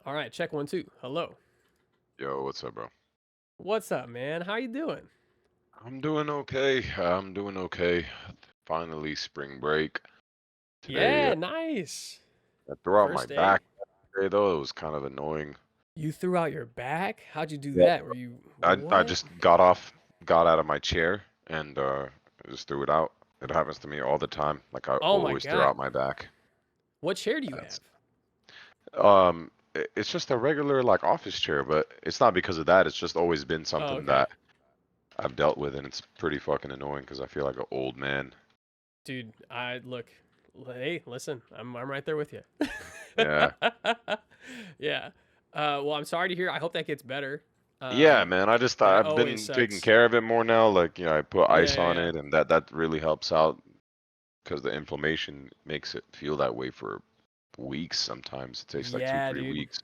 All right, check 1 2. Hello. Yo, what's up, bro? What's up, man? How you doing? I'm doing okay. I'm doing okay. Finally, spring break. Today, Yeah, nice. I threw out my First day. back today, though. It was kind of annoying. You threw out your back? How'd you do Yeah. that? Were you I what? just got out of my chair, and just threw it out. It happens to me all the time. Like I Oh my always throw god. out my back. What chair do you That's have? it's just a regular like office chair, but it's not because of that. It's just always been Oh, something okay. that I've dealt with, and it's pretty fucking annoying because I feel like an old man. Dude, I look. Hey, listen. I'm right there with you. Yeah. Yeah. Well, I'm sorry to hear. I hope that gets better. Yeah, Um man. I just that I've always been taking sucks. care of it more now. Like, I put Yeah, ice yeah, on yeah. it, and that really helps out because the inflammation makes it feel that way for weeks sometimes. It takes like two, Yeah, three dude. weeks.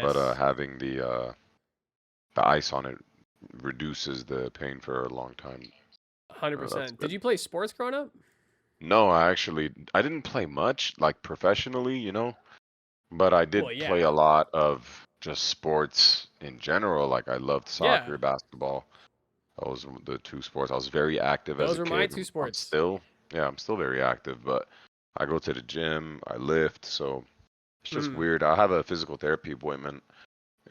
But Yes. having the ice on it reduces the pain for a long time. That's 100%. Did good. you play sports growing up? No, I didn't play much like professionally, but I Well, did play a yeah. lot of just sports in general. Like I loved Yeah. soccer, basketball. Those were the two sports. I was very active as Those a were my kid. two I'm sports. still, yeah, I'm still very active, but I go to the gym, I lift, so it's just Mm. weird. I have a physical therapy appointment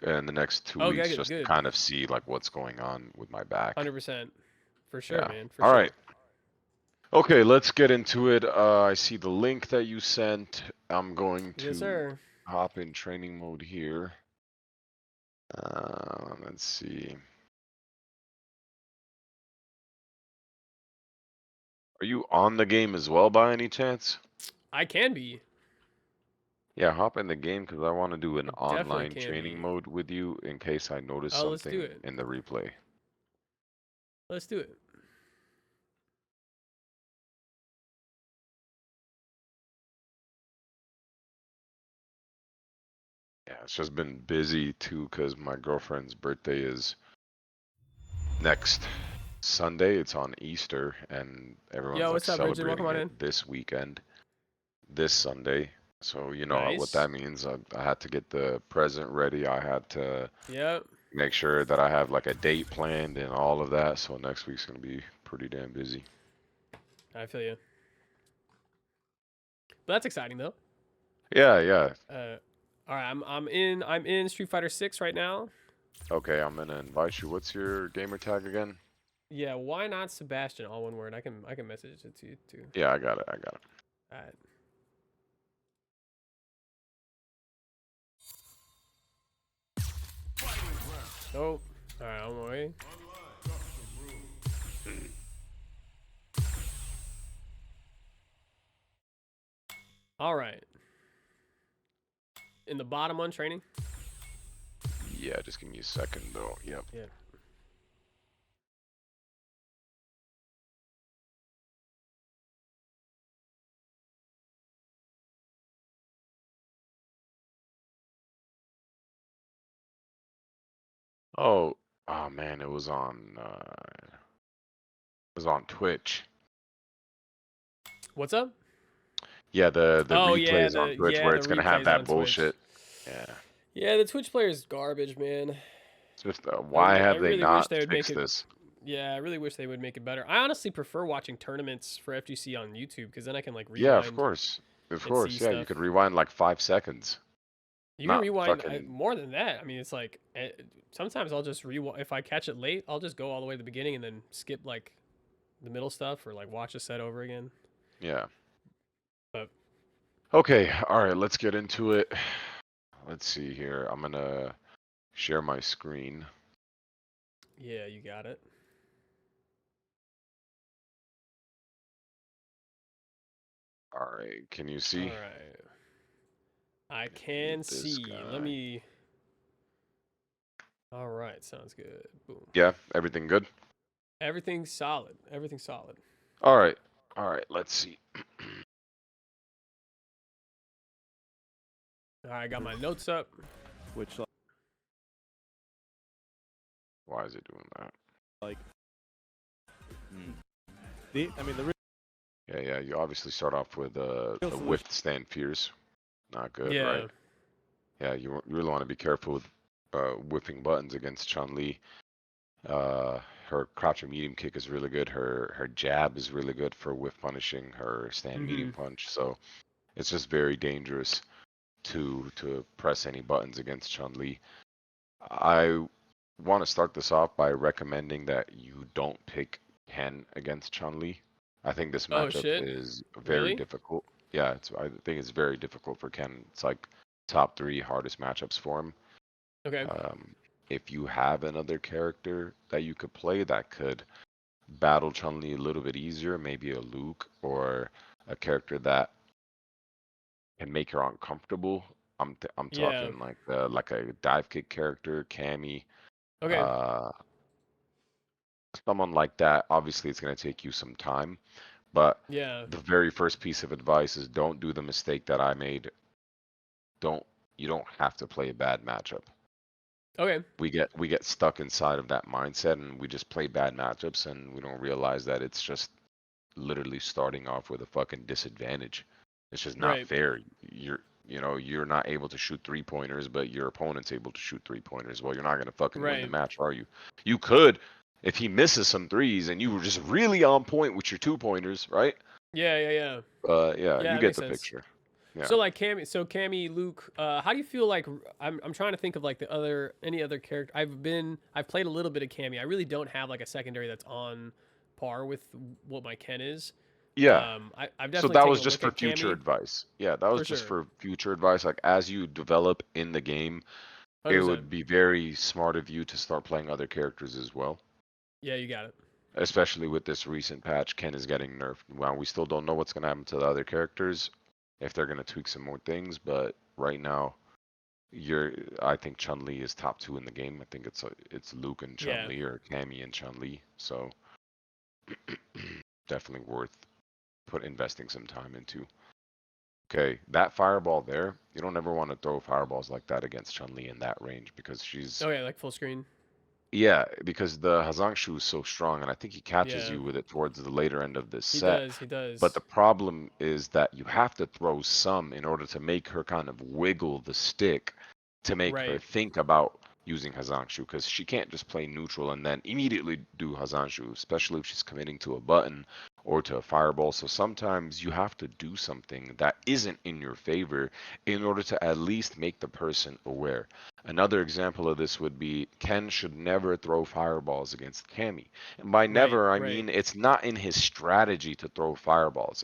in the next two Oh, weeks good, just to good. kind of see like what's going on with my back. 100%. For sure, Yeah. man. For All right. sure. Okay, let's get into it. I see the link that you sent. I'm going Yes, to sir. hop in training mode here. Let's see. Are you on the game as well by any chance? I can be. Yeah, hop in the game because I want to do an I definitely online can training be. mode with you in case I notice Oh, let's do something it. in the replay. Let's do it. Yeah, it's just been busy too because my girlfriend's birthday is next Sunday. It's on Easter, and everyone's Yo, like what's up, Bridget? Welcome celebrating on it in. this weekend, this Sunday. So you know what Nice. that means. I had to get the present ready. I had to Yep. make sure that I have like a date planned and all of that. So next week's gonna be pretty damn busy. I feel you. But that's exciting though. Yeah, yeah. Uh, all right. I'm in Street Fighter 6 right now. Okay, I'm gonna invite you. What's your gamer tag again? Yeah. Why not Sebastian? All one word. I can message it to you too. Yeah, I got it. I got it. All right. Oh. All right. On my way. All right. In the bottom one, training. Yeah, just give me a second though. Yep. Yeah. Oh, oh man, it was on Twitch. What's up? Yeah, the Oh yeah, replays on the Twitch yeah where the it's gonna have replays that on Twitch. bullshit. Yeah. Yeah, the Twitch player is garbage, man. It's just why I have they really wish not they would make fixed it. this? Yeah, I really wish they would make it better. I honestly prefer watching tournaments for FGC on YouTube because then I can like Yeah, of rewind course. Of and see course. Yeah, you stuff. could rewind like 5 seconds. You can Not rewind fucking. more than that. I mean, it's like sometimes I'll just rewind if I catch it late. I'll just go all the way to the beginning and then skip like the middle stuff or like watch a set over again. Yeah. But Okay, alright, let's get into it. Let's see here. I'm gonna share my screen. yeah, you got it. Alright, can you All see? right, I Mute can this see. Let guy. me. All right, sounds good. Boom. Yeah, everything good? Everything's solid. Everything's solid. Alright. Alright, let's see. All right, I got my notes up. Which Why is it doing that? like I mean the Yeah, you obviously start off with real the solution. width stand fears. Not good, Yeah. right? Yeah, you really want to be careful with whipping buttons against Chun-Li. Her crouch and medium kick is really good. Her jab is really good for whiff punishing. Her stand medium Mm-hmm. punch. So it's just very dangerous to press any buttons against Chun-Li. I want to start this off by recommending that you don't pick Ken against Chun-Li. I think this Oh matchup shit. is very Really? difficult. Yeah, I think it's very difficult for Ken. It's like top three hardest matchups for him. Okay. Um, if you have another character that you could play that could battle Chun-Li a little bit easier, maybe a Luke or a character that can make her uncomfortable. I'm Yeah. talking like a dive kick character, Cammy, Okay. uh, someone like that. Obviously, it's going to take you some time, but Yeah. the very first piece of advice is don't do the mistake that I made. Don't you don't have to play a bad matchup. Okay. We get stuck inside of that mindset and we just play bad matchups and we don't realize that it's just literally starting off with a fucking disadvantage. It's just not Right. fair. You're not able to shoot 3-pointers, but your opponent's able to shoot 3-pointers. Well, you're not gonna fucking win the Right. match, are you? You could if he misses some threes and you were just really on point with your 2-pointers, right? Yeah. Yeah. Yeah. Yeah, Yeah. you That get makes the sense. picture. Yeah. So like Cammy, Luke, how do you feel like I'm trying to think of like any other character. I've played a little bit of Cammy. I really don't have like a secondary that's on par with what my Ken is. Yeah. I've So definitely that taken was a just look for at future Cammy advice. Yeah, that was for just sure. for future advice. Like as you develop in the game, it 100%. would be very smart of you to start playing other characters as well. Yeah, you got it. Especially with this recent patch, Ken is getting nerfed. Well, we still don't know what's going to happen to the other characters, if they're going to tweak some more things. But right now, I think Chun Li is top two in the game. I think it's Luke and Chun Yeah. Li or Cammy and Chun Li. So definitely worth investing some time into. Okay, that fireball there, you don't ever want to throw fireballs like that against Chun Li in that range because she's Okay, like full screen. yeah, because the Hazangshu is so strong, and I think he catches Yeah. you with it towards the later end of this He set. does. He But the does. problem is that you have to throw some in order to make her kind of wiggle the stick to make her Right. think about using Hazangshu, because she can't just play neutral and then immediately do Hazangshu, especially if she's committing to a button or to a fireball. So sometimes you have to do something that isn't in your favor in order to at least make the person aware. Another example of this would be Ken should never throw fireballs against Cammy. And by Right. never, I Right. mean it's not in his strategy to throw fireballs.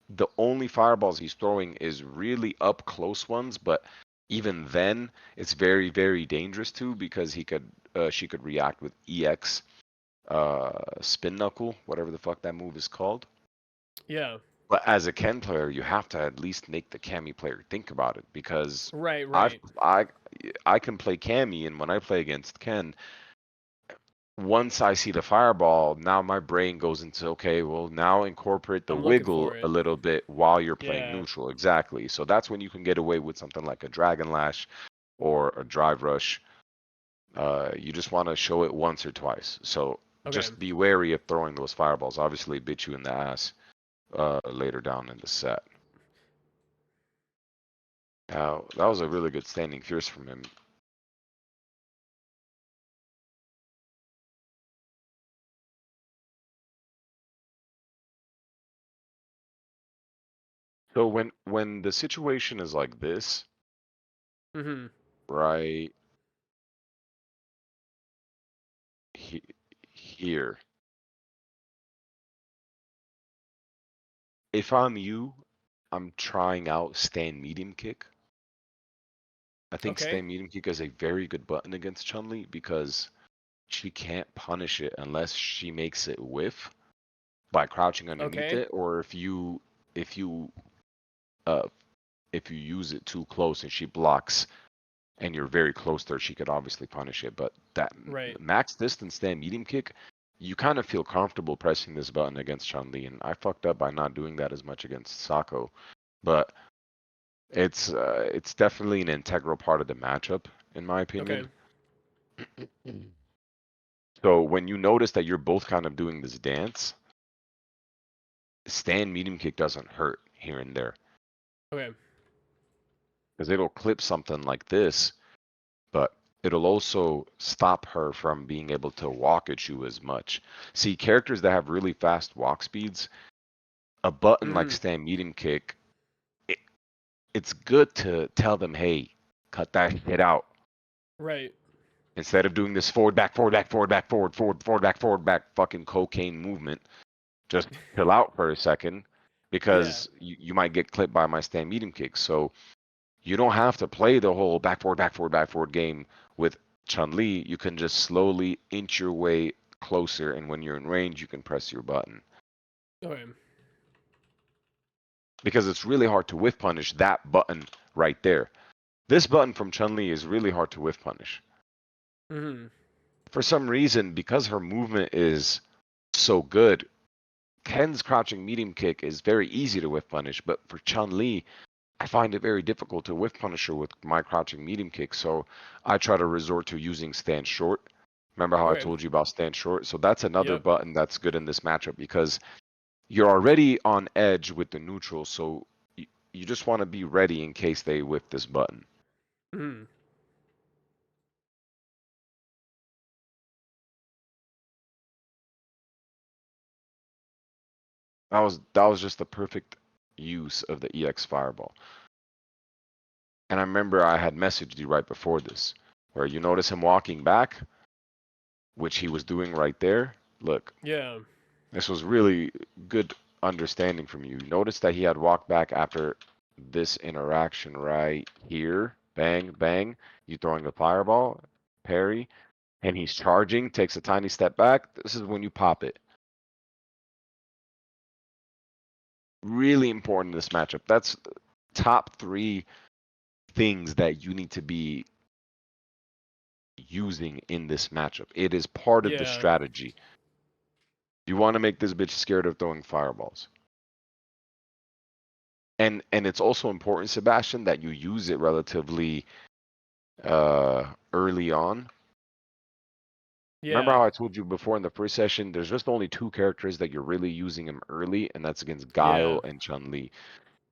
The only fireballs he's throwing is really up close ones, but even then, it's very, very dangerous too because she could react with EX, spin knuckle, whatever the fuck that move is called. Yeah. But as a Ken player, you have to at least make the Cammy player think about it because Right. I've Right. I can play Cammy, and when I play against Ken, once I see the fireball, now my brain goes into, okay, well, now incorporate the I'm looking wiggle for a it. little bit while you're playing Yeah. neutral. Exactly. So that's when you can get away with something like a Dragon Lash or a Drive Rush. You just want to show it once or twice. So Okay. just be wary of throwing those fireballs. Obviously, it bit you in the ass later down in the set. Now, that was a really good standing fierce from him. So when the situation is like this, Mhm. right he, here, if I'm you, I'm trying out stand medium kick. I think Okay. stand medium kick is a very good button against Chun-Li because she can't punish it unless she makes it whiff by crouching underneath Okay. it, or if you uh if you use it too close and she blocks and you're very close to her, she could obviously punish it. But that Right. max distance stand medium kick, you kind of feel comfortable pressing this button against Chun-Li, and I fucked up by not doing that as much against Sako. But it's definitely an integral part of the matchup, in my Okay. opinion. So when you notice that you're both kind of doing this dance, stand medium kick doesn't hurt here and there. Okay. because it'll clip something like this, but it'll also stop her from being able to walk at you as much. See, characters that have really fast walk speeds, a button like Mm-hmm. stand medium kick, it, it's good to tell them, hey, cut that shit out. Right. Instead of doing this forward, back, forward, back, forward, back, forward, forward, forward, back, forward, back, fucking cocaine movement, just chill out for a second Yeah. because you might get clipped by my stand medium kick. So you don't have to play the whole back, forward game with Chun-Li. You can just slowly inch your way closer, and when you're in range, you can press your button. Okay. Because it's really hard to whiff punish that button right there. This button from Chun-Li is really hard to whiff punish. Mm-hmm. For some reason, because her movement is so good, Ken's crouching medium kick is very easy to whiff punish, but for Chun-Li, I find it very difficult to whiff punish her with my crouching medium kick, so I try to resort to using stand short. Remember how I Okay. told you about stand short? So that's another Yep. button that's good in this matchup because you're already on edge with the neutral, so you just want to be ready in case they whiff this button. Mm-hmm. That was just the perfect use of the EX Fireball. And I remember I had messaged you right before this, where you notice him walking back, which he was doing right there. Look, Yeah. this was really good understanding from you. Notice that he had walked back after this interaction right here. Bang, bang. You throwing the fireball, parry, and he's charging, takes a tiny step back. This is when you pop it. Really important in this matchup. That's top 3 things that you need to be using in this matchup. It is part of the Yeah. strategy. You want to make this bitch scared of throwing fireballs. And it's also important, Sebastian, that you use it relatively early on. Remember Yeah. how I told you before in the first session, there's just only 2 characters that you're really using them early, and that's against Yeah. Guile and Chun-Li.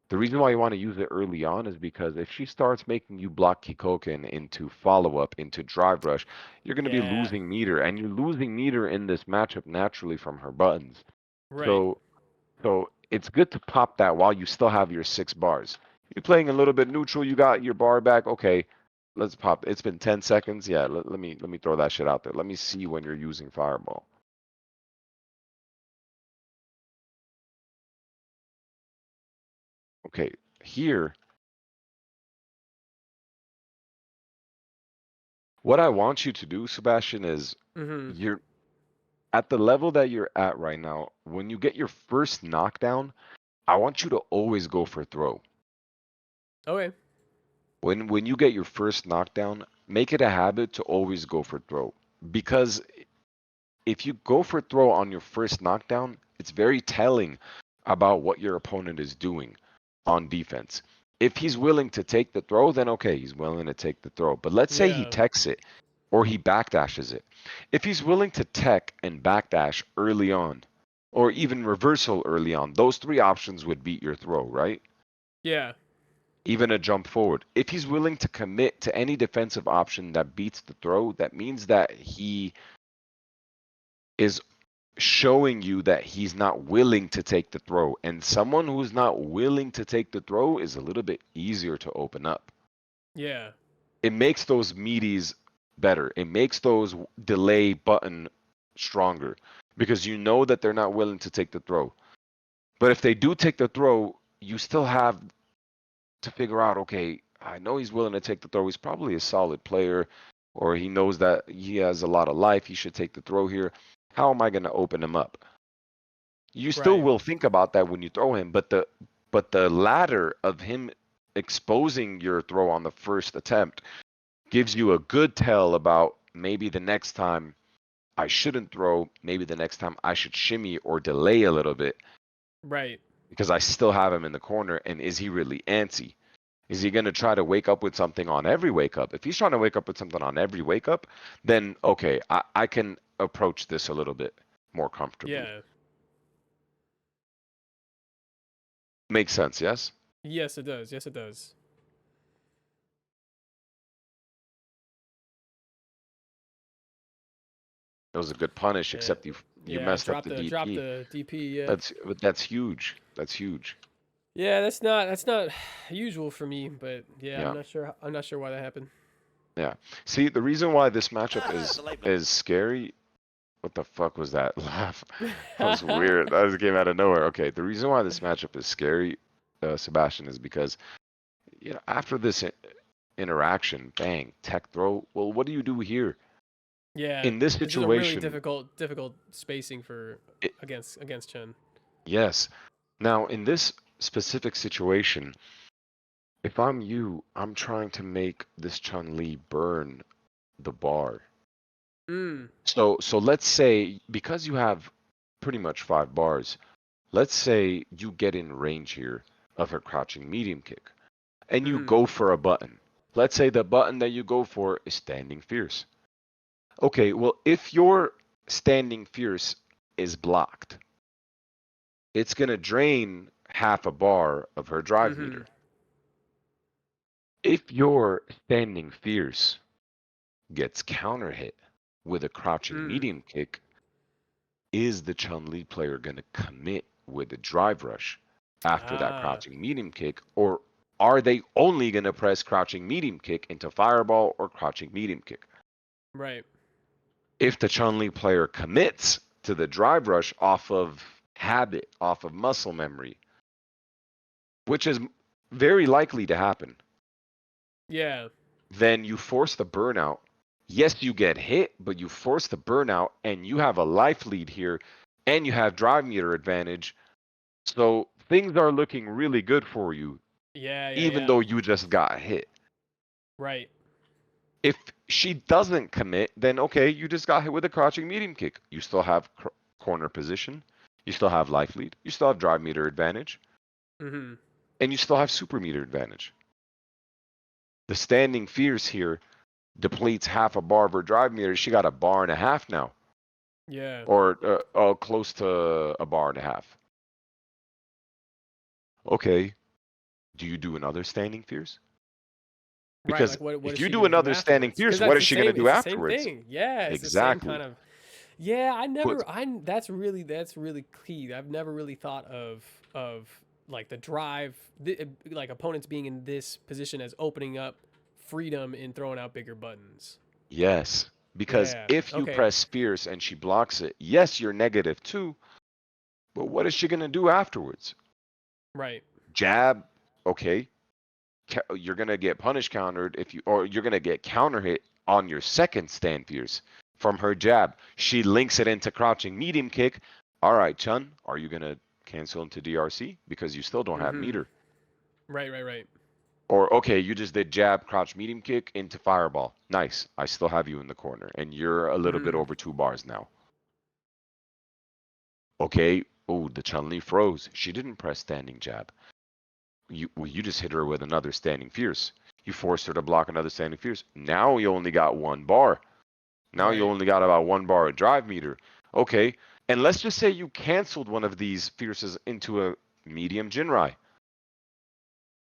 The reason why you want to use it early on is because if she starts making you block Kikoken into follow-up, into drive rush, you're going to be Yeah. losing meter, and you're losing meter in this matchup naturally from her buttons. Right. So it's good to pop that while you still have your 6 bars. You're playing a little bit neutral, you got your bar back, okay, let's pop. It's been 10 seconds. Yeah, let me throw that shit out there. Let me see when you're using fireball. Okay, here, what I want you to do, Sebastian, is Mm-hmm. you're at the level that you're at right now. When you get your first knockdown, I want you to always go for throw. Okay. When you get your first knockdown, make it a habit to always go for throw. Because if you go for throw on your first knockdown, it's very telling about what your opponent is doing on defense. If he's willing to take the throw, then okay, he's willing to take the throw. But let's say he Yeah. techs it or he backdashes it. If he's willing to tech and backdash early on, or even reversal early on, those 3 options would beat your throw, right? Yeah. Even a jump forward. If he's willing to commit to any defensive option that beats the throw, that means that he is showing you that he's not willing to take the throw. And someone who's not willing to take the throw is a little bit easier to open up. Yeah. It makes those meaties better. It makes those delay button stronger because you know that they're not willing to take the throw. But if they do take the throw, you still have to figure out, okay, I know he's willing to take the throw. He's probably a solid player, or he knows that he has a lot of life. He should take the throw here. How am I going to open him up? You still Right. will think about that when you throw him, but the ladder of him exposing your throw on the first attempt gives you a good tell about maybe the next time I shouldn't throw, maybe the next time I should shimmy or delay a little bit Right. because I still have him in the corner. And is he really antsy? Is he going to try to wake up with something on every wake up? If he's trying to wake up with something on every wake up, then okay, I can approach this a little bit more comfortably. Yeah. Makes sense, yes? Yes, it does. Yes, it does. It was a good punish, And except you yeah, messed up the drop DP. the DP. Yeah. That's huge. That's huge. Yeah, that's not usual for me, but yeah, Yeah. I'm not sure why that happened. Yeah. See, the reason why this matchup It's a late one. is scary. What the fuck was that laugh? That was weird. That just came out of nowhere. Okay, the reason why this matchup is scary, Sebastian, is because after this interaction, bang, tech throw. Well, what do you do here Yeah, in this this is a really situation? difficult spacing for It, against Chen. yes. Now, in this specific situation, if I'm you, I'm trying to make this Chun-Li burn the bar. Mm. So let's say because you have pretty much 5 bars, let's say you get in range here of her crouching medium kick and you Mm. go for a button. Let's say the button that you go for is standing fierce. Okay, well, if your standing fierce is blocked, it's going to drain half a bar of her drive Mhm. meter. If your standing fierce gets counter hit with a crouching Mm. medium kick, is the Chun-Li player going to commit with a drive rush after that Ah. crouching medium kick, or are they only going to press crouching medium kick into fireball or crouching medium kick? Right. If the Chun-Li player commits to the drive rush off of habit, off of muscle memory, which is very likely to happen, Yeah. then you force the burnout. Yes, you get hit, but you force the burnout and you have a life lead here and you have drive meter advantage. So things are looking really good for you, Yeah. Yeah. even Yeah. though you just got hit. Right. If she doesn't commit, then okay, you just got hit with a crouching medium kick. You still have corner position. You still have life lead. You still have drive meter advantage. Mhm. And you still have super meter advantage. The standing fierce here depletes half a bar of her drive meter. She got a bar and a half now, Yeah. or close to a bar and a half. Okay, do you do another standing fierce? Right. Because Like what if is you she do gonna do another standing afterwards? Because fierce, what that's is the she gonna same. do It's the same afterwards? thing. Yeah. It's the same Exactly. kind of. Yeah. Put That's really key. I've never really thought of like the drive, like opponents being in this position as opening up freedom in throwing out bigger buttons. yes, because Yeah. if you Okay. press fierce and she blocks it, yes, you're -2, but what is she gonna do afterwards? Right. Jab, okay, you're gonna get punish countered or you're gonna get counter hit on your second stand fierce from her jab. She links it into crouching medium kick. All right, Chun, are you gonna cancel into DRC because you still don't have Mhm. meter? Right. Right. Right. Or okay, you just did jab, crouch, medium kick into fireball. Nice. I still have you in the corner, and you're a little bit Mhm. over 2 bars now. Okay. Oh, the Chun-Li froze. She didn't press standing jab. You just hit her with another standing fierce. You forced her to block another standing fierce. Now you only got 1 bar. Now you Right. only got about 1 bar of drive meter. Okay. And let's just say you canceled one of these fierces into a medium Jinrai.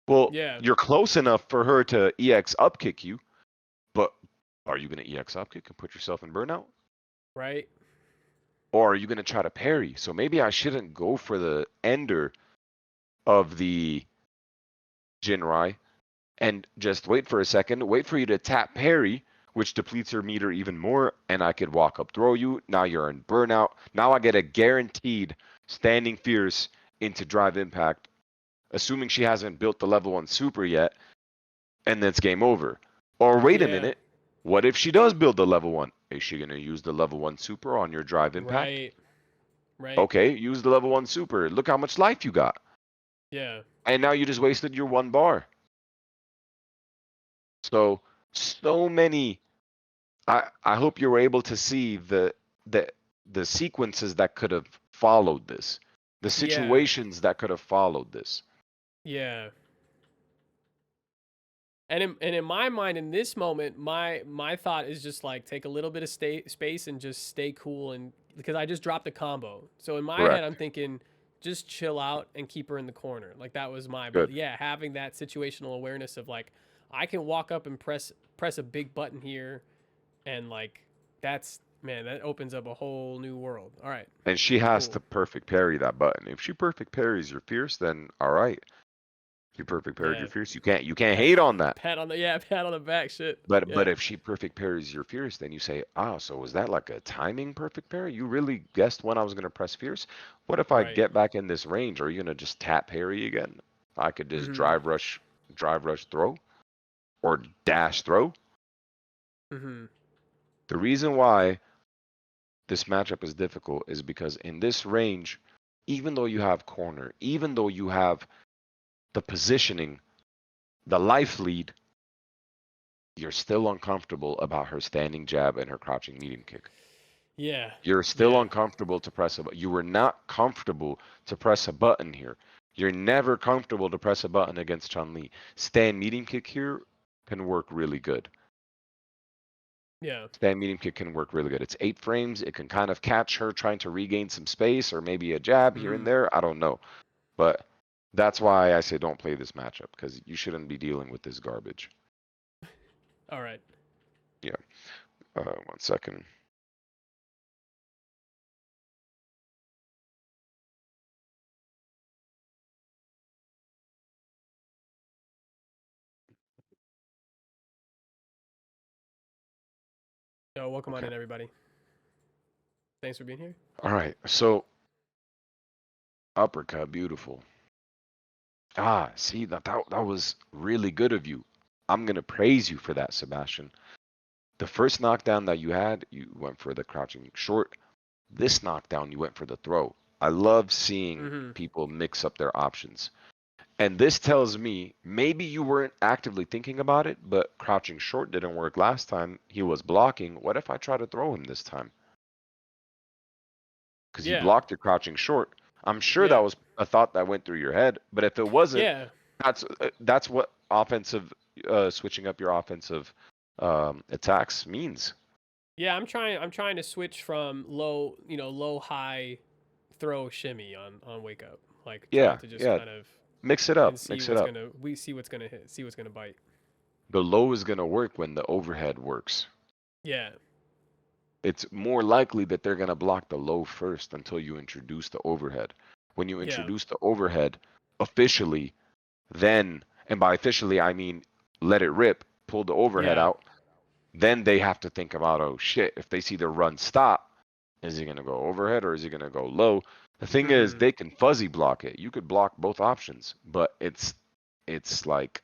Well, Yeah. you're close enough for her to EX upkick you, but are you going to EX upkick and put yourself in burnout? Right. Or are you going to try to parry? So maybe I shouldn't go for the ender of the Jinrai and just wait for a second, wait for you to tap parry, which depletes your meter even more, and I could walk up throw you. Now you're in burnout. Now I get a guaranteed standing fierce into drive impact, assuming she hasn't built the level 1 super yet, and then it's game over. Or wait a Yeah. minute, what if she does build the level 1? Is she going to use the level 1 super on your drive impact? Right. Right. Okay, use the level 1 super. Look how much life you got. Yeah. And now you just wasted your 1 bar. So many. I hope you were able to see the the sequences that could have followed this, the Yeah. situations that could have followed this. Yeah. And in my mind, in this moment, my thought is just like take a little bit of space and just stay cool, and because I just dropped the combo. So in my head, I'm Correct. thinking just chill out and keep her in the corner. Like that was but Good. yeah, having that situational awareness of like I can walk up and press a big button here, and like that's Man, that opens up a whole new world. All right, And she has cool. to perfect parry that button. If she perfect parries your Fierce, then all right. If you perfect parried your Yeah, Fierce, you can't pat, hate on that. pat on the pat on the back. Shit. But Yeah. if she perfect parries your Fierce, then you say, ah, so was that like a timing perfect parry? You really guessed when I was gonna press Fierce? What if I Right. get back in this range? Are you gonna just tap parry again? I could just Mhm. drive rush throw, or dash throw. Mhm. The reason why this matchup is difficult is because in this range, even though you have corner, even though you have the positioning, the life lead, you're still uncomfortable about her standing jab and her crouching medium kick. Yeah. You're still Yeah. uncomfortable to press a button. You were not comfortable to press a button here. You're never comfortable to press a button against Chun-Li. Stand medium kick here can work really good. Yeah. Stand medium kick can work really good. It's 8 frames. It can kind of catch her trying to regain some space or maybe a jab here and Mhm. there. I don't know. But that's why I say don't play this matchup because you shouldn't be dealing with this garbage. All right. Yeah. 1 second. Yo, welcome on Okay. in, everybody. Thanks for being here. All right. So uppercut, beautiful. Ah, see that was really good of you. I'm gonna praise you for that, Sebastian. The first knockdown that you had, you went for the crouching short. This knockdown, you went for the throw. I love seeing Mhm. people mix up their options. And this tells me maybe you weren't actively thinking about it, but crouching short didn't work last time. He was blocking. What if I try to throw him this time? Because he Yeah. blocked your crouching short. I'm sure that Yeah. was a thought that went through your head, but if it wasn't, Yeah. that's what offensive switching up your offensive attacks means. Yeah. I'm trying to switch from low high throw shimmy on wake up. Like trying Yeah, to just yeah. kind of Mix it and up, see mix it what's up. gonna hit, see what's gonna bite. The low is gonna work when the overhead works. Yeah. It's more likely that they're gonna block the low first until you introduce the overhead. When you Yeah. introduce the overhead officially, then, and by officially I mean let it rip, pull the overhead Yeah. out, then they have to think about, oh shit, if they see the run stop, is he going to go overhead or is he going to go low? The thing is, Mhm. they can fuzzy block it. You could block both options, but it's like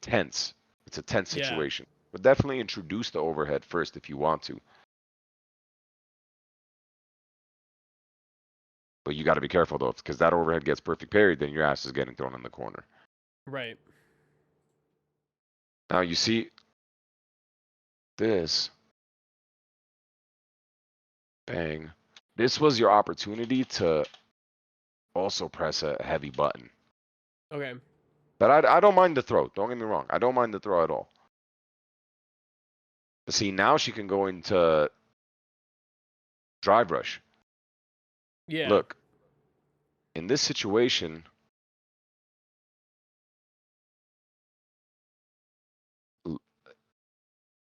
tense. It's a tense Yeah. situation. But definitely introduce the overhead first if you want to. But you got to be careful though, because that overhead gets perfect parried, then your ass is getting thrown in the corner. Right. Now you see this, bang. This was your opportunity to also press a heavy button. Okay. But I don't mind the throw. Don't get me wrong. I don't mind the throw at all. But see, now she can go into drive rush. Yeah. Look, in this situation,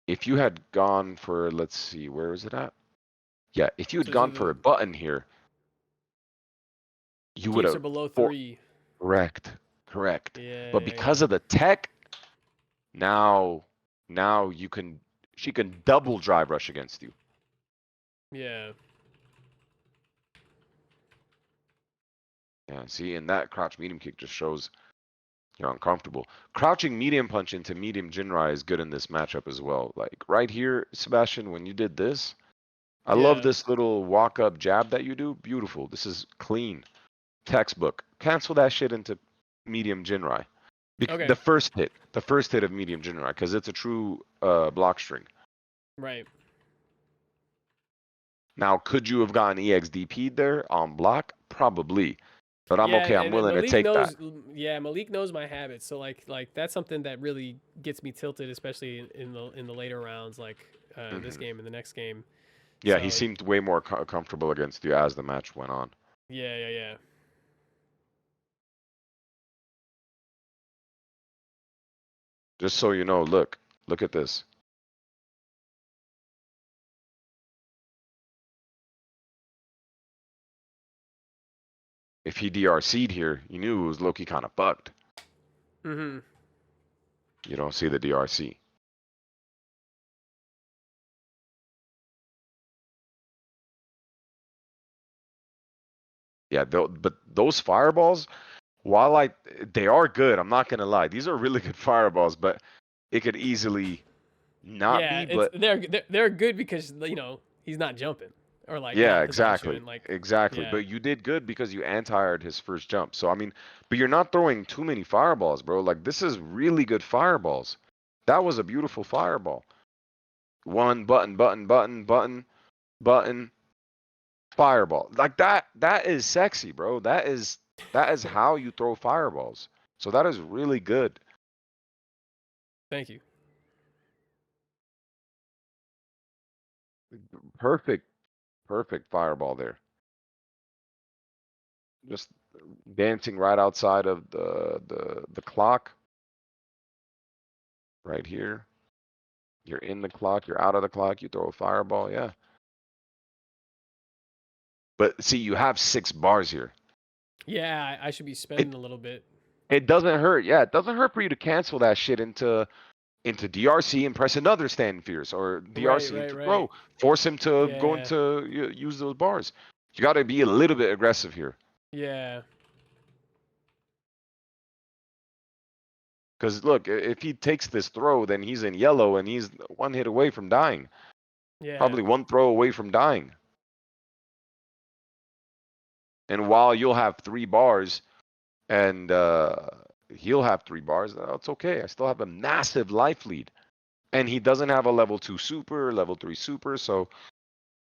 if you had gone for, let's see, where is it at? Yeah, if you had So do gone the for a button here, you would keeps her have below for 3. correct, correct. Yeah. But Yeah. because Yeah. of the tech, now now she can double drive rush against you. Yeah. Yeah, see, and that crouch medium kick just shows you're uncomfortable. Crouching medium punch into medium Jinrai is good in this matchup as well. Like right here, Sebastian, when you did this, I love Yeah. this little walk up jab that you do. Beautiful. This is clean. Textbook. Cancel that shit into medium Jinrai. Okay. The first hit of medium Jinrai, because it's a true block string. Right. Now, could you have gotten EXDP'd there on block? Probably. But I'm Yeah, okay. I'm and willing to Malik take that. knows. Yeah, Malik knows my habits. So like that's something that really gets me tilted, especially in the later rounds, like this Hmm. game and the next game. Yeah, he So seemed way more comfortable against you as the match went on. yeah, yeah, yeah. Just so you know, look at this. if he DRC'd here, you knew it was Loki kind of fucked. Mm-hmm. You don't see the DRC. Yeah, but those fireballs, while they are good, I'm not gonna lie. These are really good fireballs, but it could easily not Yeah, be. it's But they're good because he's not jumping or like yeah, not exactly, Hazanshu and like exactly. yeah But you did good because you anti-aired his first jump. So I mean, but you're not throwing too many fireballs, bro. Like this is really good fireballs. That was a beautiful fireball. One button, button, button, button, button, fireball. Like that is sexy, bro. That is how you throw fireballs. So that is really good. thank you. Perfect, perfect fireball there. Just dancing right outside of the clock right here. You're in the clock, you're out of the clock, you throw a fireball, yeah. But see, you have 6 bars here. Yeah, I should be spending It a little bit. it doesn't hurt. Yeah, it doesn't hurt for you to cancel that shit into DRC and press another stand fierce or Right, DRC right, into right. throw. Force him to go Yeah, into use those bars. You got to be a little bit aggressive here. yeah, Because look, if he takes this throw, then he's in yellow and he's one hit away from dying. yeah, Probably one throw away from dying. And while you'll have 3 bars and he'll have 3 bars, it's okay. I still have a massive life lead. And he doesn't have a level 2 super, level 3 super, so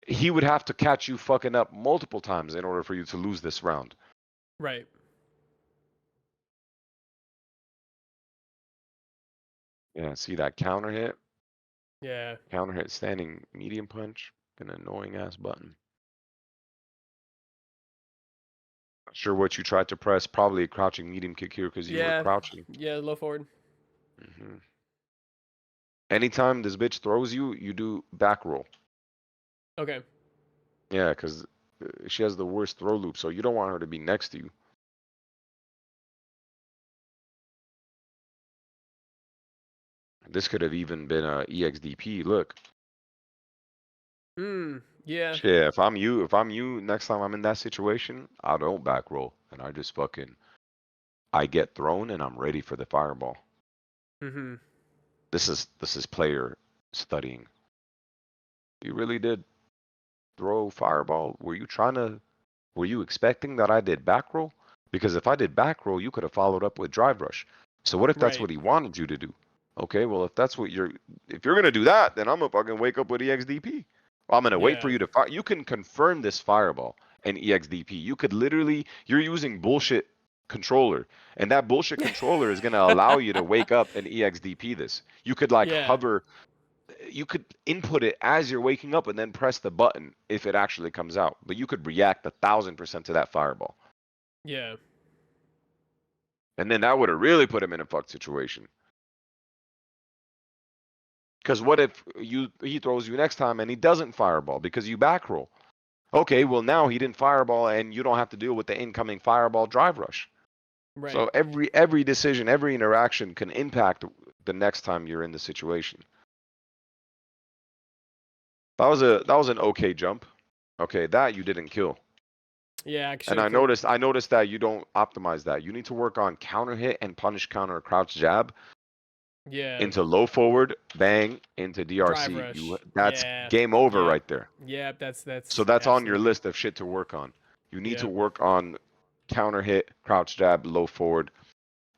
he would have to catch you fucking up multiple times in order for you to lose this round. right. Yeah, see that counter hit? Yeah, Counter hit standing medium punch. An annoying ass button. Not sure what you tried to press. Probably a crouching medium kick here because you were yeah, crouching. yeah. Low forward. Anytime this bitch throws you, you do back roll. Okay. Yeah, because she has the worst throw loop, so you don't want her to be next to you. This could have even been a EXDP. Look, Yeah, shit. If I'm you, next time I'm in that situation, I don't back roll, and I just I get thrown, and I'm ready for the fireball. mm-hmm. This is player studying. You really did throw fireball. Were you expecting that I did back roll? Because if I did back roll, you could have followed up with drive rush. So what if that's Right. what he wanted you to do? Okay, well if you're gonna do that, then I'm gonna fucking wake up with EXDP. I'm gonna wait for Yeah, you to fire. You can confirm this fireball and EXDP. You could literally you're using bullshit controller, and that bullshit controller is gonna allow you to wake up and EXDP this. You could like yeah, hover, you could input it as you're waking up and then press the button if it actually comes out. But you could react 1,000% to that fireball. yeah. And then that would have really put him in a fucked situation. Because what if he throws you next time and he doesn't fireball because you back roll? Okay, well now he didn't fireball and you don't have to deal with the incoming fireball drive rush. Right. So every decision, every interaction can impact the next time you're in the situation. That was an okay jump. Okay, that you didn't kill. Yeah, I should And have killed. I noticed that you don't optimize that. You need to work on counter hit and punish counter crouch jab Yeah. into low forward, bang, into Drive DRC. rush. That's Yeah. game over Yep. right there. Yep. So That's that's on your absolutely. list of shit to work on. You need to Yep. work on counter hit, crouch jab, low forward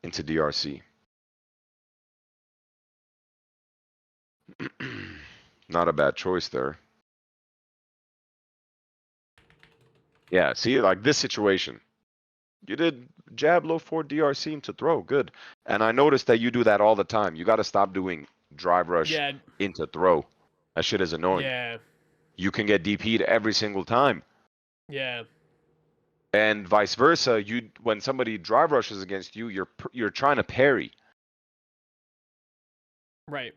into DRC. Not a bad choice there. Yeah, see, like this situation. You did jab, low forward, DRC into throw. Good. And I noticed that you do that all the time. You got to stop doing drive rush Yeah. into throw. That shit is annoying. Yeah. You can get DP'd every single time. Yeah. And vice versa, when somebody drive rushes against you, you're trying to parry. Right.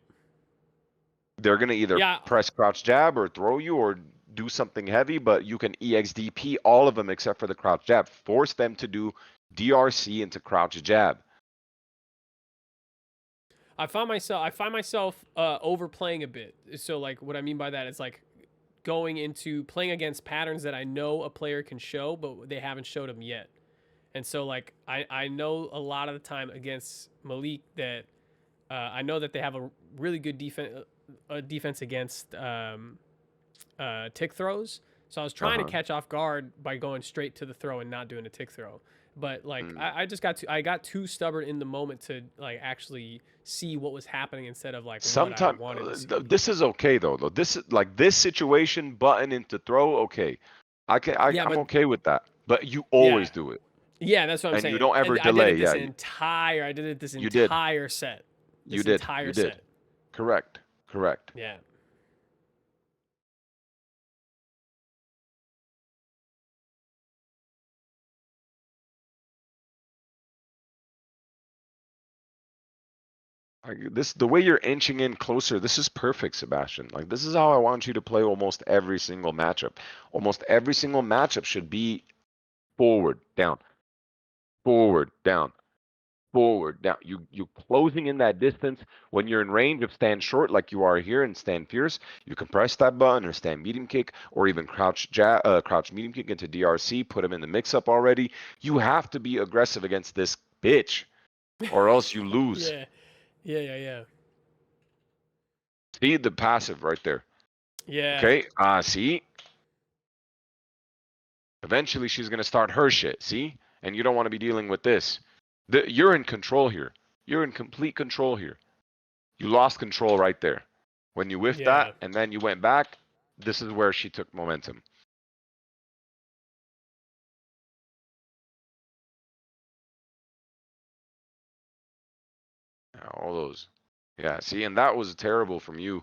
They're gonna either Yeah. press crouch jab or throw you or do something heavy, but you can EXDP all of them except for the crouch jab. Force them to do DRC into crouch jab. I find myself overplaying a bit. So like what I mean by that is like going into playing against patterns that I know a player can show, but they haven't showed them yet. And so like I know a lot of the time against Malik that I know that they have a really good defense against tick throws. So I was trying to catch off guard by going straight to the throw and not doing a tick throw. But like I just got too stubborn in the moment to like actually see what was happening instead of like what I Sometimes wanted to see. this is okay though. This is like this situation, button into throw. Okay, Yeah, I'm but okay with that. But you yeah, always do it, yeah, that's what I'm and you saying. don't ever I did delay. it this Yeah, entire. I did it this you did. entire set. You This did. entire You did. set. Correct. Correct. Yeah. Like this, the way you're inching in closer, this is perfect, Sebastian. Like this is how I want you to play almost every single matchup. Almost every single matchup should be forward, down, forward, down, forward, down. You closing in that distance. When you're in range of stand short like you are here and stand fierce, you can press that button or stand medium kick or even crouch medium kick into DRC, put him in the mix up already. You have to be aggressive against this bitch or else you lose. Yeah. Yeah. See the passive right there. Yeah. Okay, see? Eventually she's gonna start her shit, see? And you don't want to be dealing with this. You're in control here. You're in complete control here. You lost control right there. When you whiffed Yeah. that and then you went back, this is where she took momentum. All those. Yeah, see, and that was terrible from you.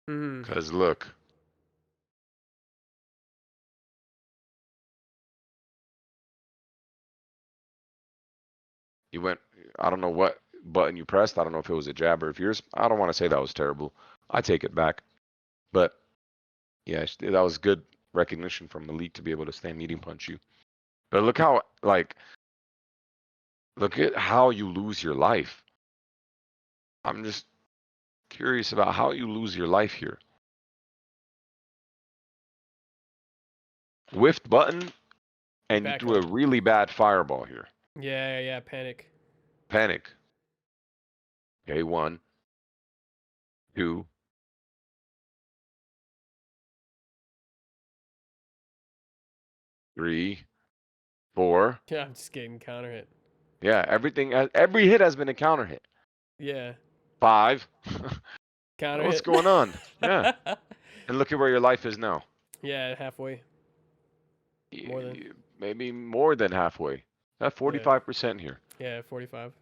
Mm. Because look, you went, I don't know what button you pressed. I don't know if it was a jab or if yours. I don't want to say that was terrible. I take it back. But yeah, that was good recognition from Malik to be able to stand medium punch you. But look how, like, look at how you lose your life. I'm just curious about how you lose your life here. Whiffed button, and you Back threw a up. really bad fireball here. Yeah. Panic. Panic. Okay, 1, 2, 3, 4. Yeah, I'm just getting counter hit. Yeah, every hit has been a counter hit. Yeah. 5. Counter What's hit. going on? Yeah. And look at where your life is now. Yeah, halfway. More than. Maybe more than halfway. That 45% here. Yeah, 45.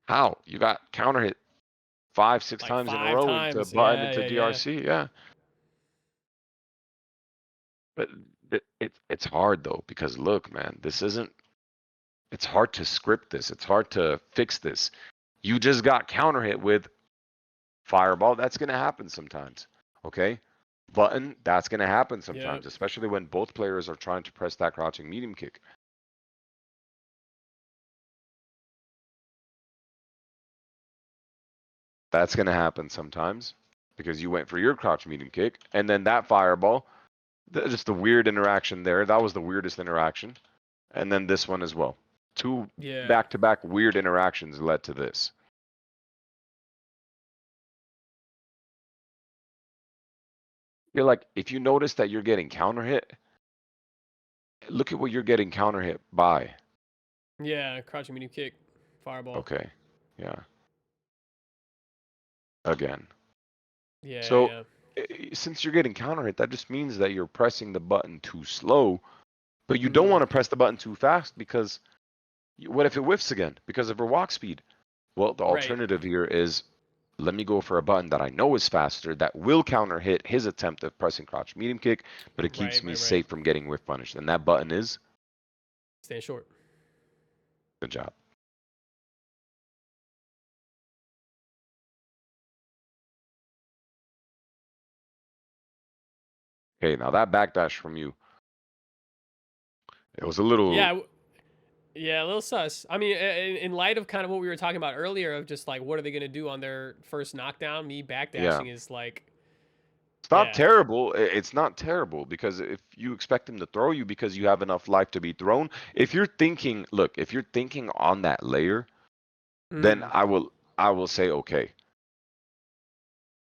How? You got counter hit 5, 6 Like times in a 5 row into times. button Yeah. into DRC. Yeah. But it's hard though because look, man, this isn't. It's hard to script this. It's hard to fix this. You just got counter hit with fireball. That's gonna happen sometimes. Okay. Button. That's gonna happen Yep. sometimes, especially when both players are trying to press that crouching medium kick. That's gonna happen sometimes because you went for your crouch medium kick, and then that fireball. Just the weird interaction there. That was the weirdest interaction. And then this one as well. 2 Yeah. back-to-back weird interactions led to this. You're like, if you notice that you're getting counter hit, look at what you're getting counter hit by. Yeah, crouching medium kick. Fireball. Okay. Yeah. Again. So Yeah. since you're getting counter hit, that just means that you're pressing the button too slow, but you don't Mhm. want to press the button too fast because what if it whiffs again because of her walk speed? Well, the Right. alternative here is let me go for a button that I know is faster that will counter hit his attempt of pressing crouch medium kick, but it keeps me Right. safe from getting whiff punished. And that button is Stand short. good job. Okay, now that backdash from you, it was a little. Yeah, yeah, a little sus. I mean, in light of kind of what we were talking about earlier, of just like what are they gonna do on their first knockdown? Me Yeah. backdashing is like, It's not yeah, terrible. It's not terrible because if you expect him to throw you because you have enough life to be thrown, if you're thinking, look, if you're thinking on that layer, then mm, I will say okay.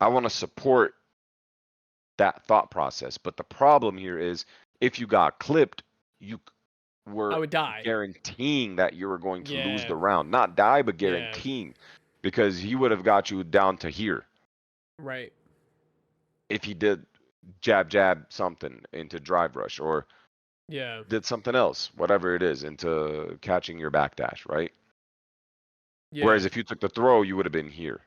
I want to support that thought process. But the problem here is if you got clipped, you I were would die. guaranteeing that you were going to lose Yeah, the round. Not die, but yeah, guaranteeing. Because he would have got you down to here right. if he did jab jab something into drive rush or Yeah, did something else, whatever it is, into catching your backdash, right? yeah. Whereas if you took the throw, you would have been here.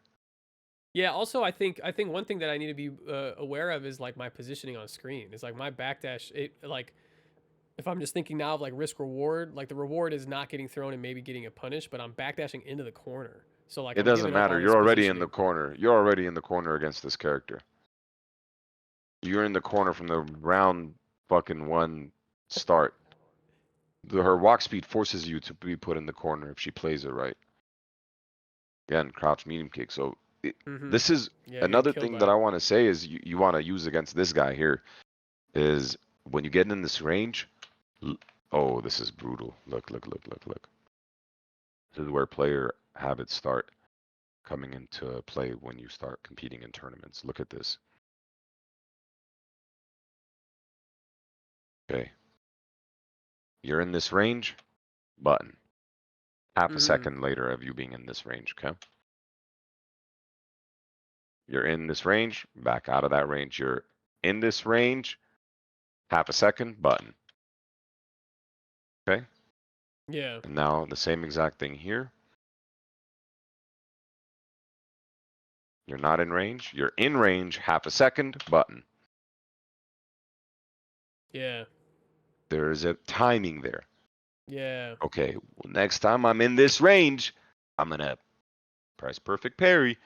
Yeah. Also, I think one thing that I need to be aware of is like my positioning on screen. It's like my backdash. It like if I'm just thinking now of like risk reward, like the reward is not getting thrown and maybe getting a punish, but I'm backdashing into the corner. So like It I'm doesn't giving up matter. all this You're already in the positioning. corner. You're already in the corner against this character. You're in the corner from the round fucking one start. Her walk speed forces you to be put in the corner if she plays it right. Again, crouch medium kick. So Mm-hmm. this is Yeah, getting another killed thing by that I it. want to say is you want to use against this guy here is when you get in this range. Oh, this is brutal. Look, look, look, look, look. This is where player habits start coming into play when you start competing in tournaments. Look at this. Okay. You're in this range, button. Half a Mm-hmm. second later of you being in this range, okay? You're in this range, back out of that range. You're in this range, half a second, button. Okay? Yeah. And now the same exact thing here. You're not in range. You're in range, half a second, button. Yeah. There is a timing there. Yeah. Okay, well, next time I'm in this range, I'm going to press perfect parry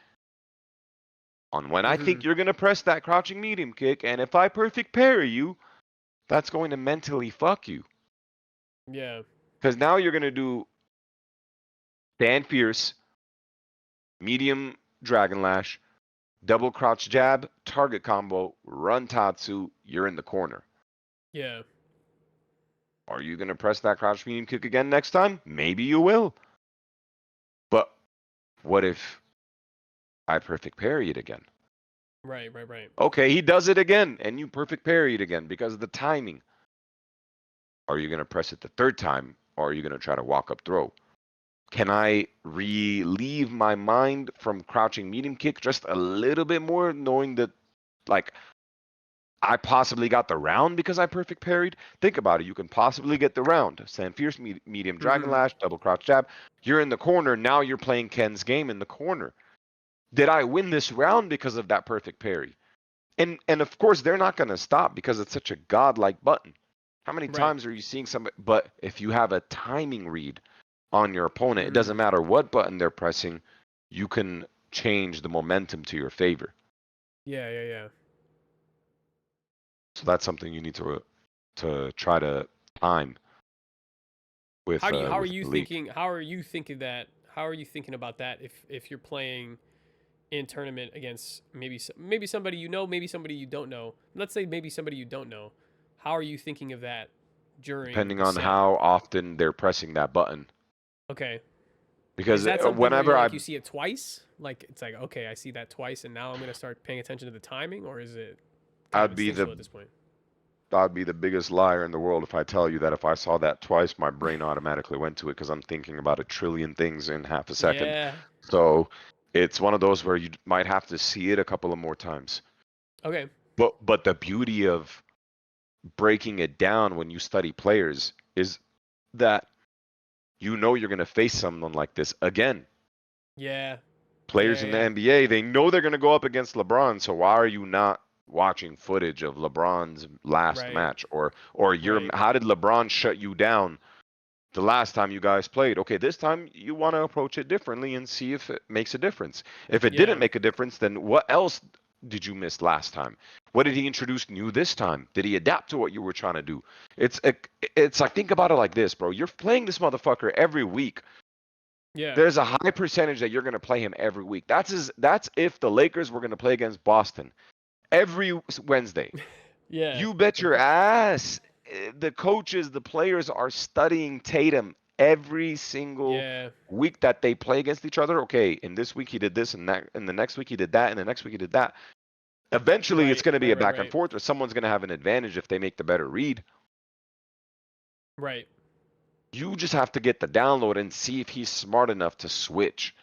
on when I Mm-hmm. think you're going to press that crouching medium kick. And if I perfect parry you, that's going to mentally fuck you. Yeah. Because now you're going to do stand fierce, medium dragon lash, double crouch jab, target combo, run tatsu, you're in the corner. Yeah. Are you going to press that crouch medium kick again next time? Maybe you will. But what if I perfect parry it again? Right. Right. Right. Okay, he does it again, and you perfect parry it again because of the timing. Are you going to press it the third time, or are you going to try to walk up throw? Can I relieve my mind from crouching medium kick just a little bit more, knowing that, like, I possibly got the round because I perfect parried? Think about it. You can possibly get the round. Stand fierce, medium dragon Mm-hmm. lash, double crouch jab. You're in the corner. Now you're playing Ken's game in the corner. Did I win this round because of that perfect parry? And of course they're not going to stop because it's such a godlike button. How many Right. times are you seeing somebody? But if you have a timing read on your opponent, it doesn't Mm-hmm. matter what button they're pressing, you can change the momentum to your favor. Yeah. Yeah. Yeah. So that's something you need to try to time How are with you Malik. thinking? How are you thinking that? How are you thinking about that? If you're playing in tournament against maybe somebody you know, maybe somebody you don't know. Let's say maybe somebody you don't know. How are you thinking of that during Depending the on set? how often they're pressing that button. Okay. Is Because that something where whenever you're I like you see it twice? Like it's like okay, I see that twice, and now I'm gonna start paying attention to the timing, or is it kind of I'd be instinctual the at this point? I'd be the biggest liar in the world if I tell you that if I saw that twice, my brain automatically went to it because I'm thinking about a trillion things in half a second. Yeah. So it's one of those where you might have to see it a couple of more times. Okay. But the beauty of breaking it down when you study players is that you know you're going to face someone like this again. Yeah. Players Yeah. in the Yeah. NBA, they know they're going to go up against LeBron, so why are you not watching footage of LeBron's last Right. match or your Right. how did LeBron shut you down the last time you guys played? Okay, this time you want to approach it differently and see if it makes a difference. If it didn't Yeah. make a difference, then what else did you miss last time? What did he introduce new this time? Did he adapt to what you were trying to do? It's like, think about it like this, bro. You're playing this motherfucker every week. Yeah. There's a high percentage that you're going to play him every week. That's if the Lakers were going to play against Boston every Wednesday. Yeah. You bet your ass the coaches, the players are studying Tatum every single Yeah. week that they play against each other. Okay, in this week he did this, and that, and the next week he did that, and the next week he did that. Eventually, it's Right. going to be a Right. back and Right. forth, or someone's going to have an advantage if they make the better read. Right. You just have to get the download and see if he's smart enough to switch,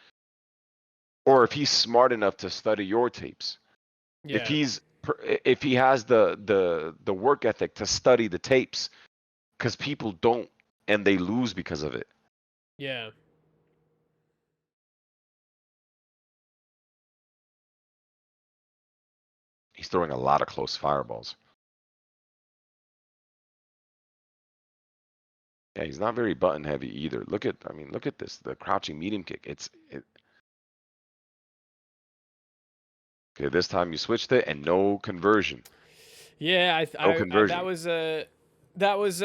or if he's smart enough to study your tapes. Yeah. If he has the work ethic to study the tapes, because people don't, and they lose because of it. Yeah. He's throwing a lot of close fireballs. Yeah, he's not very button heavy either. Look at this, the crouching medium kick. Okay, this time you switched it and no conversion. Yeah. No conversion. That was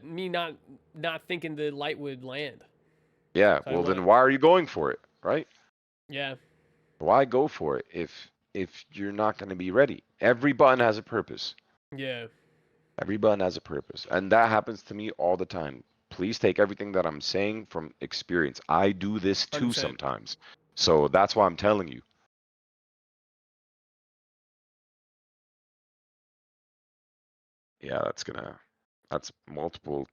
me not thinking the light would land. Yeah, So well then why are you going for it, right? Yeah. Why go for it if you're not going to be ready? Every button has a purpose. Yeah. Every button has a purpose, and that happens to me all the time. Please take everything that I'm saying from experience. I do this too 100%. sometimes. So that's why I'm telling you. Yeah, that's multiple.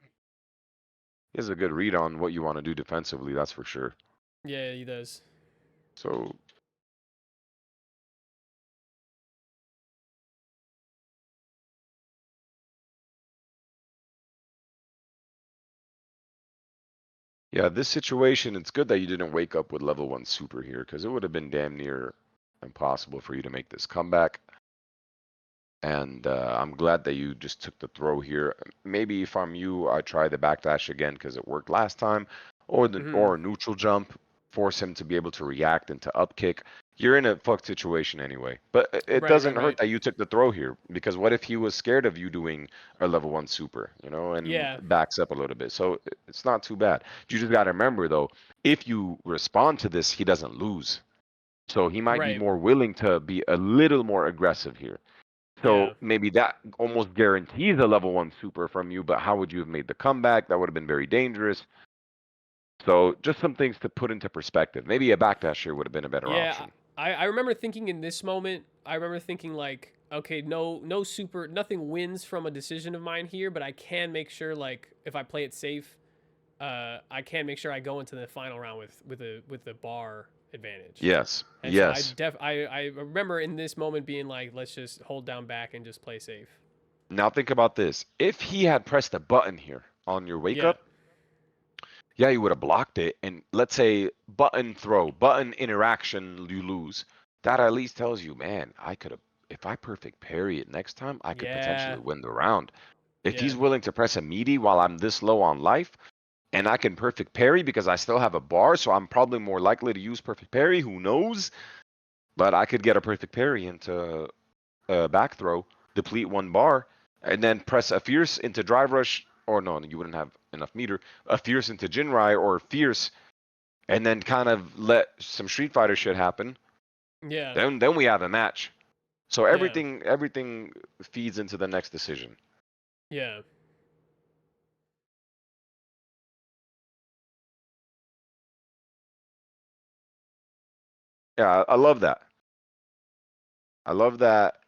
He has a good read on what you want to do defensively, that's for sure. Yeah, he does. So yeah, this situation, it's good that you didn't wake up with level 1 super here, because it would have been damn near impossible for you to make this comeback. And I'm glad that you just took the throw here. Maybe if I'm you, I try the backdash again because it worked last time, or or a neutral jump, force him to be able to react into up kick. You're in a fucked situation anyway. But it doesn't hurt that you took the throw here, because what if he was scared of you doing a level 1 super, and backs up a little bit. So it's not too bad. You just got to remember though, if you respond to this, he doesn't lose. So he might be more willing to be a little more aggressive here. So maybe that almost guarantees a level 1 super from you, but how would you have made the comeback? That would have been very dangerous. So just some things to put into perspective. Maybe a backdash here would have been a better option. I remember thinking in this moment, like, okay, no super, nothing wins from a decision of mine here, but I can make sure, like, if I play it safe, I can make sure I go into the final round with the bar advantage. Yes. And yes. So I remember in this moment being like, let's just hold down back and just play safe. Now think about this. If he had pressed a button here on your wake up, yeah, you would have blocked it. And let's say button throw, button interaction, you lose. That at least tells you, man, I could have, if I perfect parry it next time, I could potentially win the round. If he's willing to press a meaty while I'm this low on life, and I can perfect parry because I still have a bar, so I'm probably more likely to use perfect parry. Who knows? But I could get a perfect parry into a back throw, deplete 1 bar, and then press a fierce into drive rush. Or no, you wouldn't have enough meter. A fierce into Jinrai or fierce, and then kind of let some Street Fighter shit happen. Yeah. Then we have a match. So everything feeds into the next decision. Yeah. Yeah, I love that. I love that.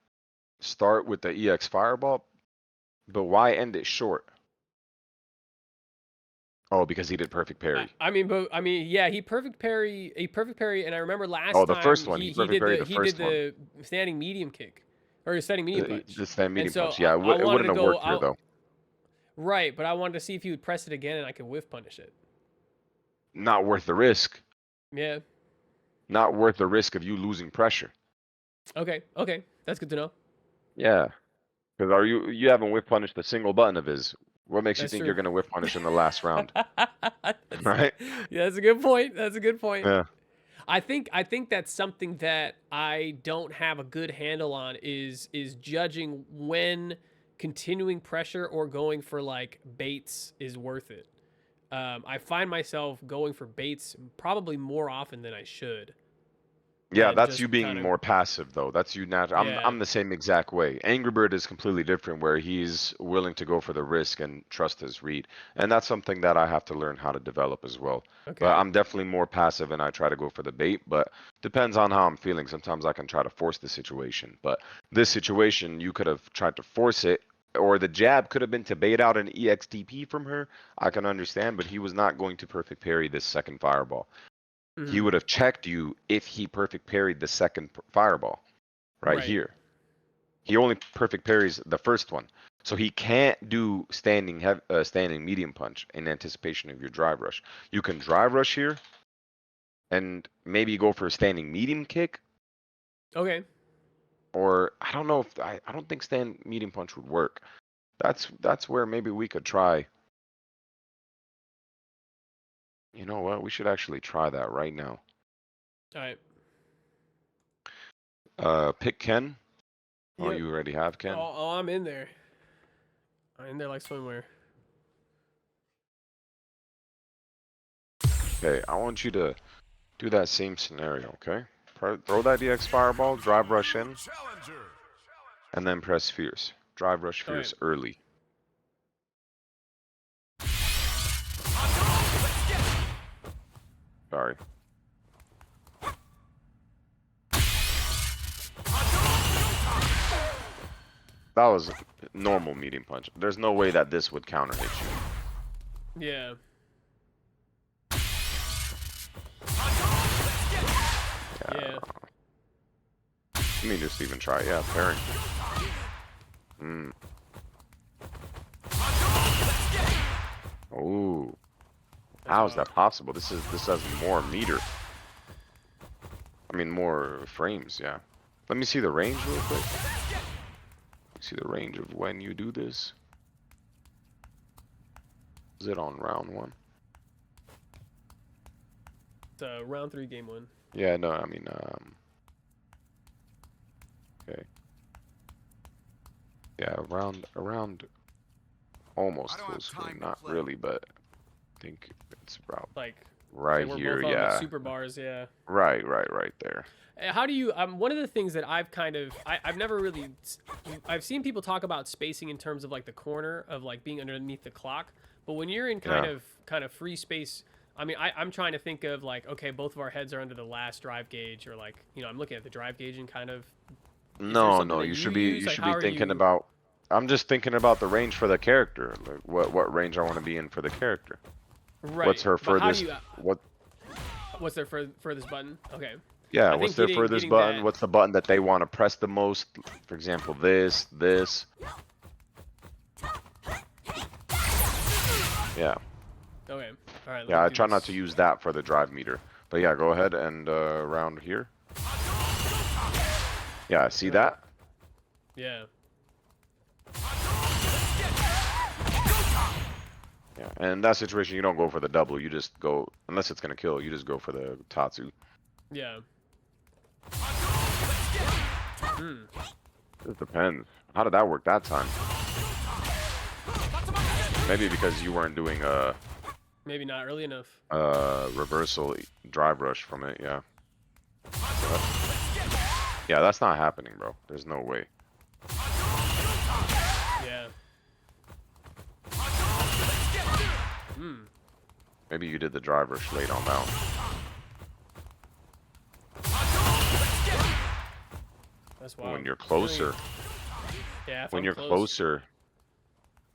Start with the EX Fireball, but why end it short? Oh, because he did perfect parry. Yeah, he perfect parry, and I remember last time. Oh, the first one, he perfect parry. he did the standing medium kick, or standing medium punch. The standing medium punch. So Yeah, it wouldn't have worked here though. Right, but I wanted to see if he would press it again and I could whiff punish it. Not worth the risk. Yeah. Not worth the risk of you losing pressure. Okay, that's good to know. Yeah, because you haven't whiff punished a single button of his. What makes you think you're gonna whiff punish in the last round? Right? Yeah, that's a good point. Yeah. I think that's something that I don't have a good handle on is judging when continuing pressure or going for like baits is worth it. I find myself going for baits probably more often than I should. Yeah, Than that's just you being kind of more passive though. That's you not. yeah. I'm the same exact way. Angry Bird is completely different, where he's willing to go for the risk and trust his read, and that's something that I have to learn how to develop as well. But Okay. I'm definitely more passive, and I try to go for the bait. But depends on how I'm feeling. Sometimes I can try to force the situation, but this situation, you could have tried to force it, or the jab could have been to bait out an EXTP from her. I can understand, but he was not going to perfect parry this second fireball. He Mhm. would have checked you if he perfect parried the second fireball right Right. here. He only perfect parries the first one. So he can't do standing medium punch in anticipation of your drive rush. You can drive rush here and maybe go for a standing medium kick, Okay. or I don't know if I don't think stand medium punch would work. That's where maybe we could try. You know what? We should actually try that right now. All right. Pick Ken. Oh, Yep. you already have Ken? Oh, I'm in there. I'm in there like swimwear. Okay, I want you to do that same scenario, okay? Throw that DX fireball, drive rush in, and then press fierce. Drive rush All right. fierce early. Sorry. That was normal medium punch. There's no way that this would counter hit you. Yeah. Yeah. Let me just even try. Yeah, parry. Oh. How is that possible? This has more meter. I mean more frames, yeah. Let me see the range real quick. See the range of when you do this. Is it on round 1? It's round 3, game 1. Yeah, no, I mean, okay. Yeah, around almost full screen. Not really, but I think it's about Like right we're here, both on the yeah. super bars, yeah. Right there. How do you one of the things that I've kind of I've never really I've seen people talk about spacing in terms of like the corner of like being underneath the clock, but when you're in kind of free space, I mean I'm trying to think of like, okay, both of our heads are under the last drive gauge, or like, you know, I'm looking at the drive gauge and kind of No, you should be thinking about, I'm just thinking about the range for the character. Like what range I want to be in for the character. right. What's her But how furthest do you, what's their furthest button? Okay. Yeah, I what's think their furthest getting button? that, What's the button that they want to press the most? For example, this. Yeah. okay. All right. Yeah, I try not to use that for the drive meter. But yeah, go ahead and round here. Yeah, see that? Yeah. Yeah, and in that situation, you don't go for the double. You just go, unless it's going to kill, you just go for the Tatsu. Yeah. It depends. How did that work that time? Maybe because you weren't doing Maybe not early enough. reversal drive rush from it, yeah. Yeah, that's not happening, bro. There's no way. Yeah. Maybe you did the drive rush late on that one. That's wild. When you're closer. Yeah. If When I'm you're close, closer.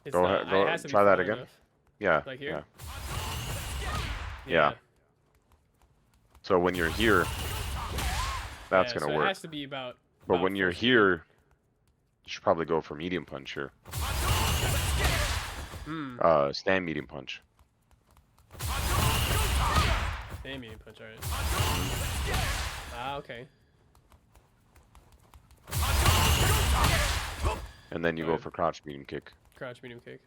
it's Go not, ahead, go it has to be try that far again. enough. Yeah. Like here? Yeah. So when you're here, that's Yeah, gonna so work. it has to be about. But about when you're full speed. here, you should probably go for medium punch here. Stand medium punch. Stand medium punch, alright. Ah, okay. And then you go for crouch medium kick. Crouch medium kick.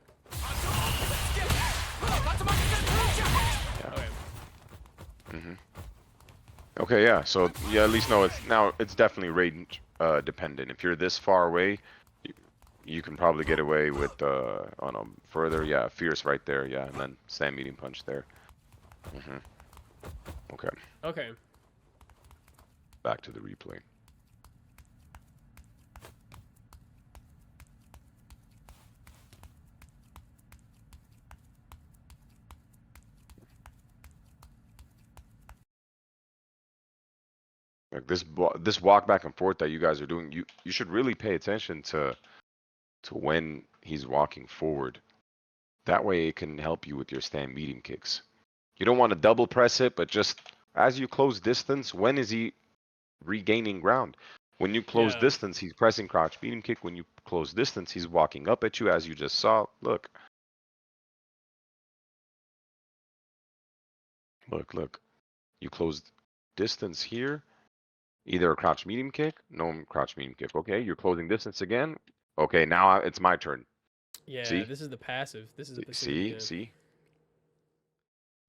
Yeah. Okay. Okay, yeah. So you at least know it's definitely range dependent. If you're this far away, you, you can probably get away with on a further, yeah, fierce right there, yeah, and then stand medium punch there. hmm Okay, Okay. back to the replay. Like this walk back and forth that you guys are doing, you should really pay attention to when he's walking forward. That way it can help you with your stand medium kicks. You don't want to double press it, but just as you close distance, when is he regaining ground? When you close Yeah. distance, he's pressing crouch medium kick. When you close distance, he's walking up at you as you just saw. Look, look, look. You closed distance here. Either a crouch medium kick, no crouch medium kick. Okay, you're closing distance again. Okay, now it's my turn. Yeah. See? This is the passive. This is a passive. See? Yeah. See?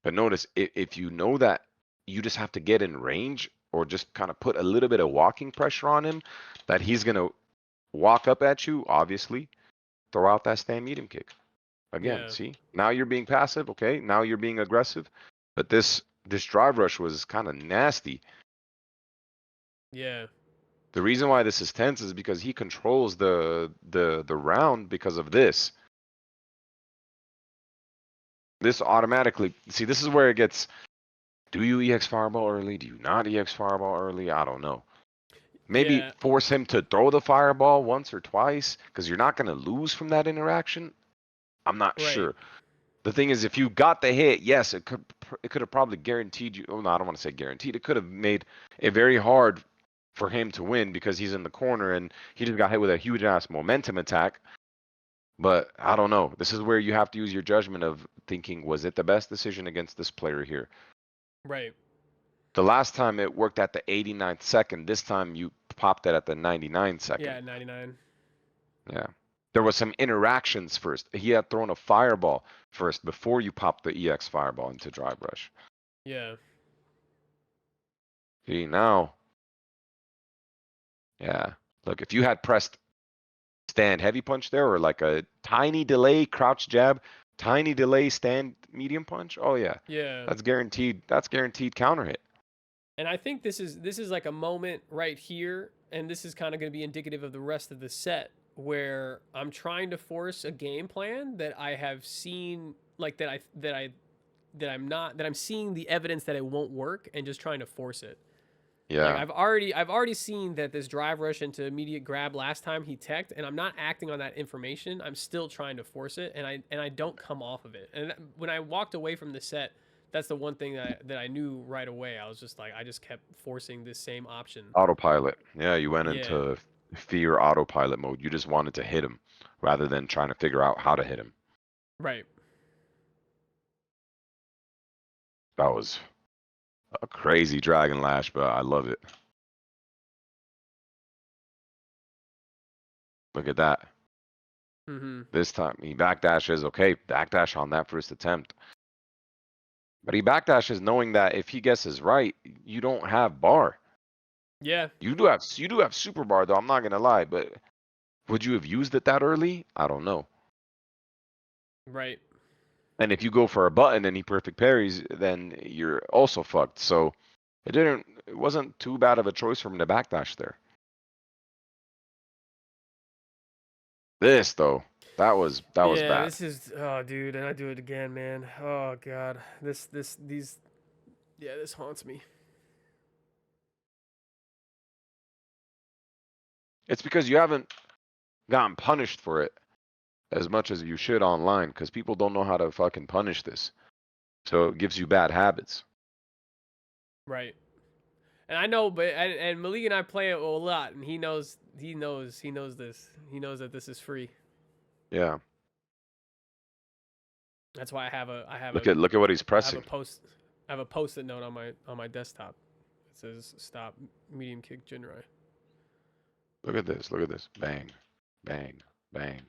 But notice if you know that you just have to get in range or just kind of put a little bit of walking pressure on him, that he's going to walk up at you, obviously, throw out that stand medium kick. Again, Yeah. see? Now you're being passive, okay? Now you're being aggressive. But this drive rush was kind of nasty. Yeah. The reason why this is tense is because he controls the round because of this. This automatically, see, this is where it gets, do you EX fireball early? Do you not EX fireball early? I don't know. Maybe Yeah. force him to throw the fireball once or twice because you're not going to lose from that interaction. I'm not Right. sure. The thing is, if you got the hit, yes, it could have probably guaranteed you. Oh no, I don't want to say guaranteed. It could have made it very hard for him to win because he's in the corner and he just got hit with a huge ass momentum attack. But I don't know. This is where you have to use your judgment of thinking, was it the best decision against this player here? Right. The last time it worked at the 89th second. This time you popped it at the 99 Yeah. second. 99. Yeah. There was some interactions first. He had thrown a fireball first before you popped the EX fireball into Drive Rush. Yeah. See, now, yeah. Look, if you had pressed stand heavy punch there or like a tiny delay crouch jab, tiny delay stand medium punch, oh yeah. Yeah. That's guaranteed. That's guaranteed counter hit. And I think this is like a moment right here, and this is kind of going to be indicative of the rest of the set where I'm trying to force a game plan that I have seen, like that I'm seeing the evidence that it won't work, and just trying to force it. Like Yeah. I've already seen that this drive rush into immediate grab last time he teched, and I'm not acting on that information. I'm still trying to force it, and I don't come off of it. And when I walked away from the set, that's the one thing that I knew right away. I was just like, I just kept forcing this same option. Autopilot. Yeah, you went Yeah, into fear autopilot mode. You just wanted to hit him rather than trying to figure out how to hit him. right. That was a crazy Dragon Lash, but I love it. Look at that. Mm-hmm. This time he backdashes. Okay, backdash on that first attempt. But he backdashes knowing that if he guesses right, you don't have bar. Yeah, You do have super bar though, I'm not gonna lie, but would you have used it that early? I don't know. right. And if you go for a button and he perfect parries, then you're also fucked. So it wasn't too bad of a choice for him to backdash there. This though, that was Yeah, bad. this is oh, dude, and I do it again, man. Oh god, these, yeah, this haunts me. It's because you haven't gotten punished for it as much as you should online because people don't know how to fucking punish this. So it gives you bad habits. Right. And I know, but and Malik and I play it a lot, and he knows this. He knows that this is free. Yeah. That's why Look at what he's I have a pressing. post-it note on my desktop. It says stop medium kick Jinrai. Look at this. Look at this. Bang, bang, bang,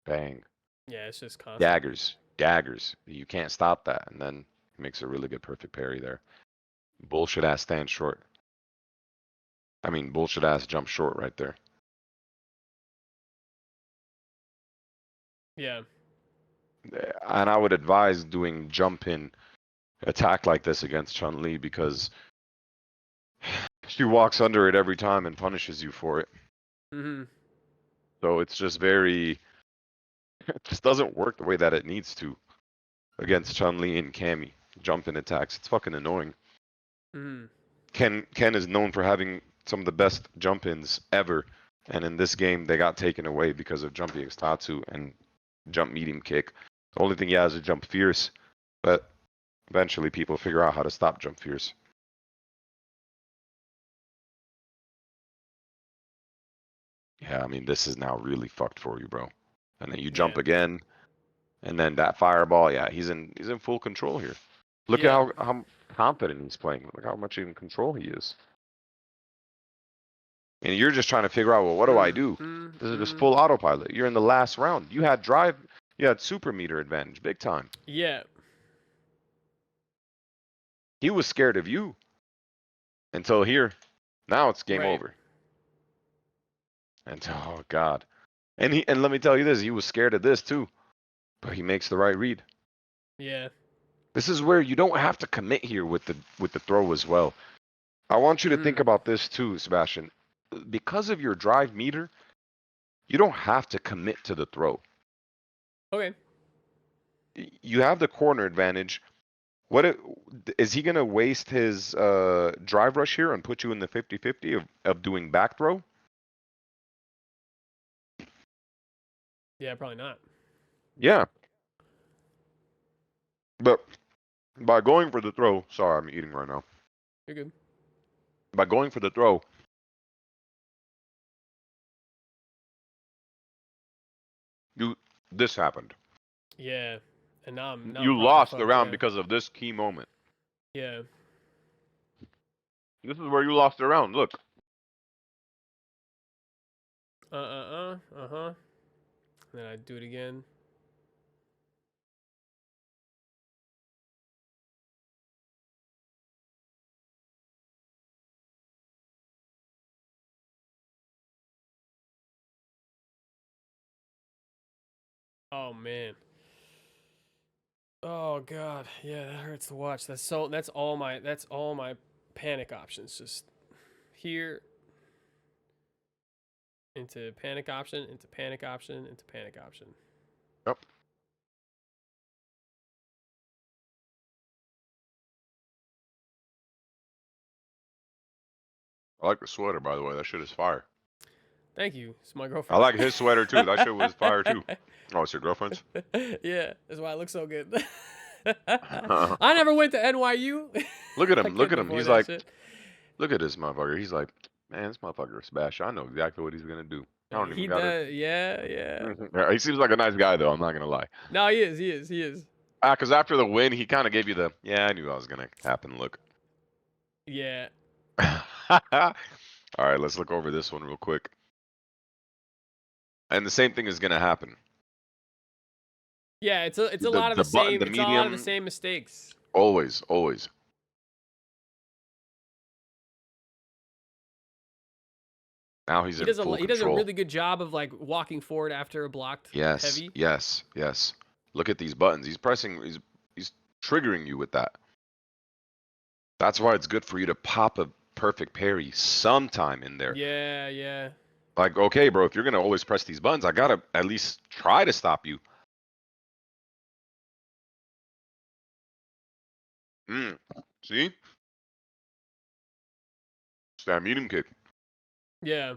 bang. Yeah, it's just constant. Daggers, daggers. You can't stop that. And then he makes a really good perfect parry there. Bullshit ass stand short. I mean, bullshit ass jump short right there. Yeah. And I would advise doing jump in attack like this against Chun-Li because she walks under it every time and punishes you for it. Mm-hmm. So it's just very, it just doesn't work the way that it needs to against Chun-Li and Cammy. Jump in attacks. It's fucking annoying. Mm-hmm. Ken is known for having some of the best jump ins ever. And in this game, they got taken away because of Jumpy Tatsu and jump medium kick. The only thing he has is jump fierce. But eventually people figure out how to stop jump fierce. Yeah, I mean, this is now really fucked for you, bro. And then you jump Yeah. again, and then that fireball. Yeah, he's in full control here. Look at Yeah. how confident he's playing. Look how much in control he is. And you're just trying to figure out, well, what do I do? This is just full autopilot. You're in the last round. You had super meter advantage, big time. Yeah. He was scared of you until here. Now it's game Right. over. And oh god. And let me tell you this, he was scared of this too. But he makes the right read. Yeah. This is where you don't have to commit here with the throw as well. I want you to think about this too, Sebastian. Because of your drive meter, you don't have to commit to the throw. Okay. You have the corner advantage. Is he going to waste his drive rush here and put you in the 50-50 of doing back throw? Yeah, probably not. Yeah. But by going for the throw, sorry, I'm eating right now. You're good. By going for the throw, this happened. Yeah. And now I'm You lost the round because of this key moment. Yeah. This is where you lost the round. Look. Uh-huh. Then I do it again. Oh man. Oh god. Yeah, that hurts to watch. That's all my panic options. Just here into panic option, into panic option, into panic option. Yep. I like the sweater, by the way. That shit is fire. Thank you. It's my I girlfriend. like his sweater too. That shit was fire too. Oh, it's your girlfriend's? Yeah, that's why I look so good. I never went to NYU. Look at I him. Look at couldn't him. afford He's that like, shit. look at this motherfucker. He's like, man, this motherfucker is Sebastian. I know exactly what he's gonna do. I don't He even gotta. does. Yeah. Yeah, he seems like a nice guy though. I'm not gonna lie. No, he is. Because after the win, he kind of gave you the, yeah, I knew that was gonna happen. Look. Yeah. All right, let's look over this one real quick. And the same thing is gonna happen. Yeah, it's a lot of the same. It's a lot of the medium, same mistakes. Always. Now he's in full He does a control. really good job of like walking forward after a blocked heavy. Yes. Look at these buttons. He's pressing. He's triggering you with that. That's why it's good for you to pop a perfect parry sometime in there. Yeah. Like, okay, bro, if you're gonna always press these buttons, I gotta at least try to stop you. See? It's that medium kick. Yeah.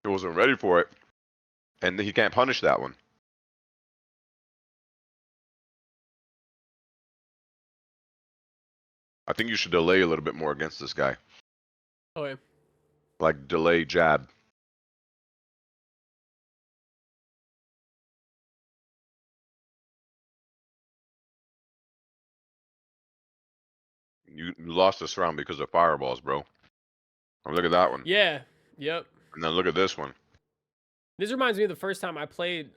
He wasn't ready for it, and he can't punish that one. I think you should delay a little bit more against this guy. Okay. Like delay jab. You lost this round because of fireballs, bro. Oh, look at that one. Yeah. Yep. And then look at this one. This reminds me of the first time I played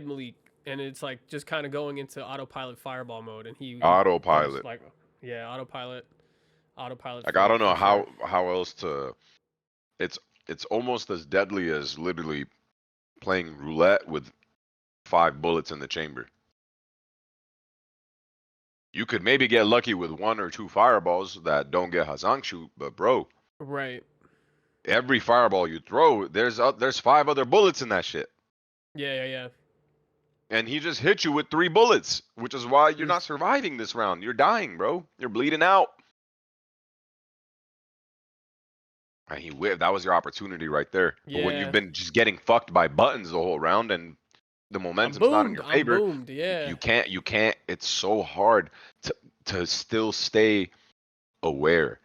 Malik, and it's like just kind of going into autopilot fireball mode, and he Autopilot. like, yeah, autopilot. autopilot. Like I don't know for sure. how else to. It's it's almost as deadly as literally playing roulette with 5 bullets in the chamber. You could maybe get lucky with 1 or 2 fireballs that don't get Hazangshu, but bro, Right. every fireball you throw, there's 5 other bullets in that shit. Yeah. And he just hit you with 3 bullets, which is why you're Mm. not surviving this round. You're dying, bro. You're bleeding out. And he whipped. That was your opportunity right there. But when you've Yeah. been just getting fucked by buttons the whole round and the I'm momentum's not in boomed. your I'm favor, boomed. Yeah. you can't. It's so hard to still stay aware.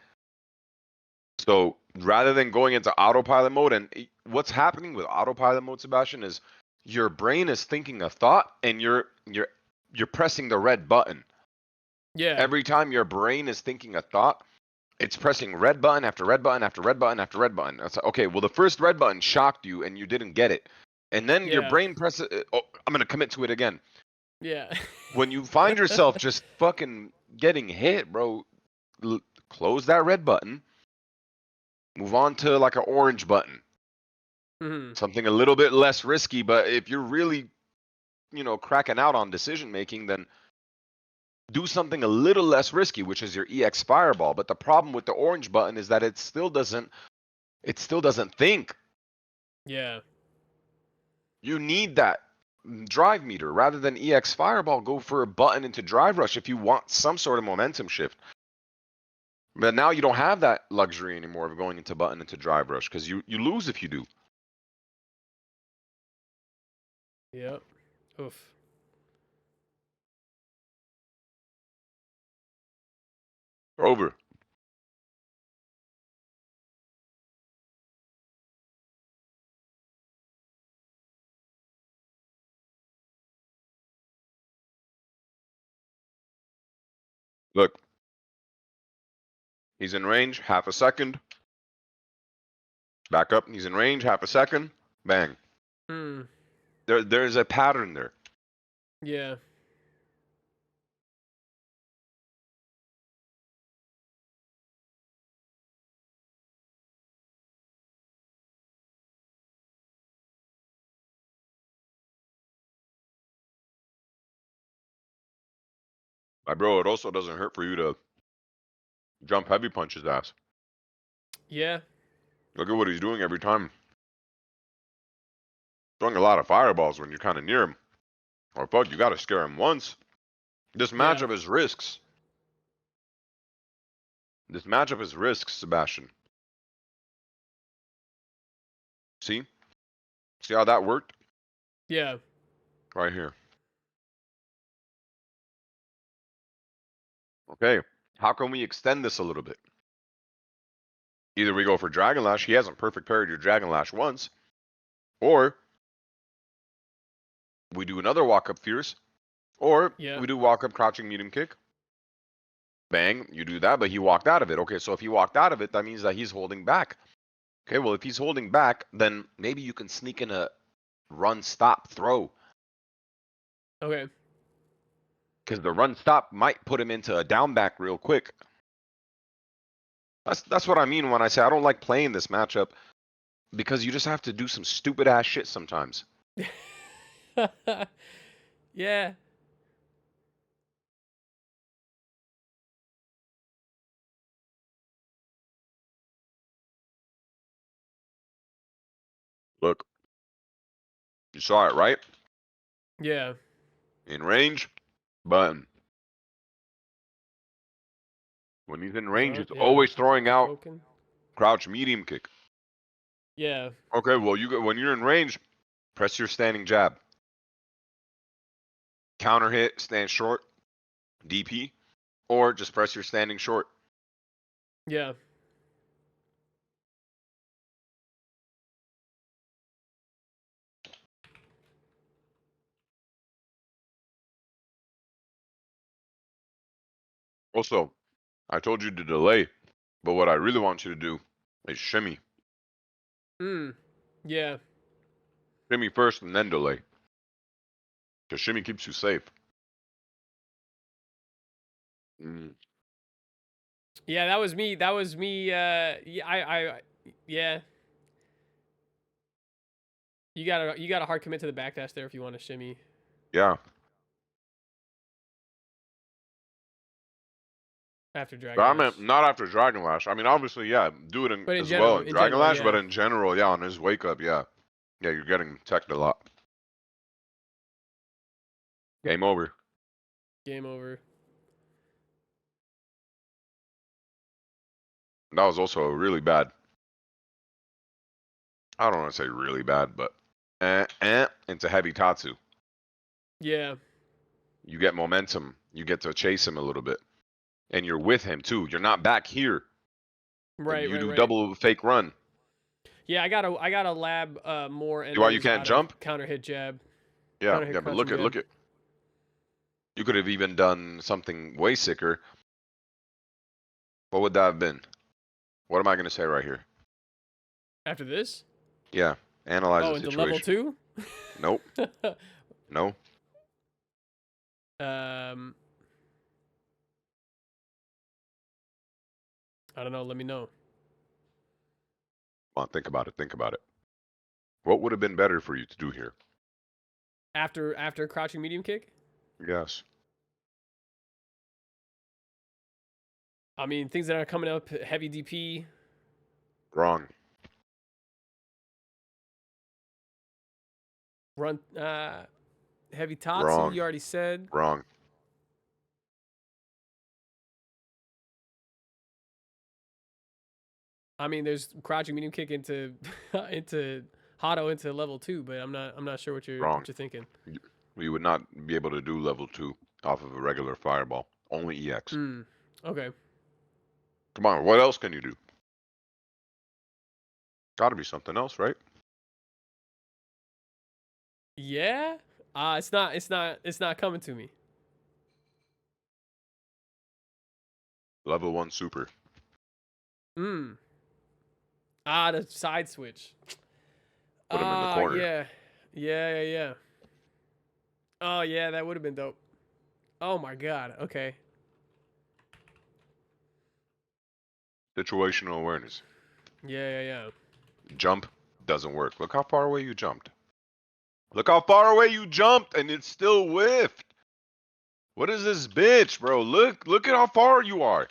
So rather than going into autopilot mode, and what's happening with autopilot mode, Sebastian, is your brain is thinking a thought and you're pressing the red button. Yeah. Every time your brain is thinking a thought, it's pressing red button after red button after red button after red button. It's like, okay, well, the first red button shocked you and you didn't get it. And then your Yeah. brain presses, oh, I'm going to commit to it again. Yeah. When you find yourself just fucking getting hit, bro, close that red button, move on to like an orange button. Mhm. Something a little bit less risky, but if you're really, cracking out on decision making, then do something a little less risky, which is your EX fireball. But the problem with the orange button is that it still doesn't think. Yeah. You need that drive meter rather than EX fireball. Go for a button into drive rush if you want some sort of momentum shift. But now you don't have that luxury anymore of going into button into drive rush because you lose if you do. Yep. Oof. Over. Look, he's in range, half a second. Back up, he's in range, half a second. Bang. Hmm. There's a pattern there. Yeah. My bro, it also doesn't hurt for you to jump heavy punch his ass. Yeah. Look at what he's doing every time. Throwing a lot of fireballs when you're kind of near him. Or fuck, you gotta scare him once. This Yeah. matchup is risks. This matchup is risks, Sebastian. See? See how that worked? Yeah. Right here. Okay. How can we extend this a little bit? Either we go for Dragon Lash. He hasn't perfect parried your Dragon Lash once. Or we do another walk up fierce. Or Yeah. we do walk up crouching medium kick. Bang, you do that, but he walked out of it. Okay, so if he walked out of it, that means that he's holding back. Okay, well, if he's holding back, then maybe you can sneak in a run, stop, throw. Okay. Because the run, stop might put him into a down back real quick. That's what I mean when I say I don't like playing this matchup. Because you just have to do some stupid ass shit sometimes. Yeah. Look, you saw it, right? Yeah. In range, button. When he's in range, Zark. it's Yeah. always throwing out Token. crouch medium kick. Yeah. Okay, well, when you're in range, press your standing jab. Counter hit, stand short, DP, or just press your standing short. Yeah. Also, I told you to delay, but what I really want you to do is shimmy. Hmm. Yeah. Shimmy first and then delay. Because shimmy keeps you safe. Mm. Yeah, that was me. That was me. Yeah. You got to hard commit to the backdash there if you want to shimmy. Yeah. After But Dragon I Lash. mean, not after Dragon Lash. I mean, obviously, yeah, do it But in as well general, in Dragon Lash, but yeah. in general, yeah, on his wake up, yeah. Yeah, you're getting teched a lot. Game over. Game over. That was also really bad. I don't want to say really bad, but into heavy Tatsu. Yeah. You get momentum. You get to chase him a little bit. And you're with him, too. You're not back here. Right, You do right. double fake run. Yeah, I gotta lab more and See why you those can't out jump? of counter hit jab. Yeah, Counter hit yeah, but crouching jab. look at. You could have even done something way sicker. What would that have been? What am I going to say right here? After this? Yeah, analyze Oh, the into situation. level 2? Nope. No. I don't know. Let me know. Come on, think about it. Think about it. What would have been better for you to do here? After crouching medium kick? Yes. I mean, things that are coming up, heavy DP. Wrong. Run, heavy Tatsu, Wrong. you already said. Wrong. I mean, there's crouching medium kick into into Hado into level 2, but I'm not sure what you're Wrong. thinking. You would not be able to do level 2 off of a regular fireball. Only EX. Okay. Come on, what else can you do? Gotta be something else, right? Yeah. It's not coming to me. Level 1 super. The side switch. Put him in the corner. Yeah. Oh yeah, that would have been dope. Oh my god. Okay. Situational awareness. Yeah. Jump doesn't work. Look how far away you jumped. Look how far away you jumped, and it's still whiffed. What is this bitch, bro? Look at how far you are.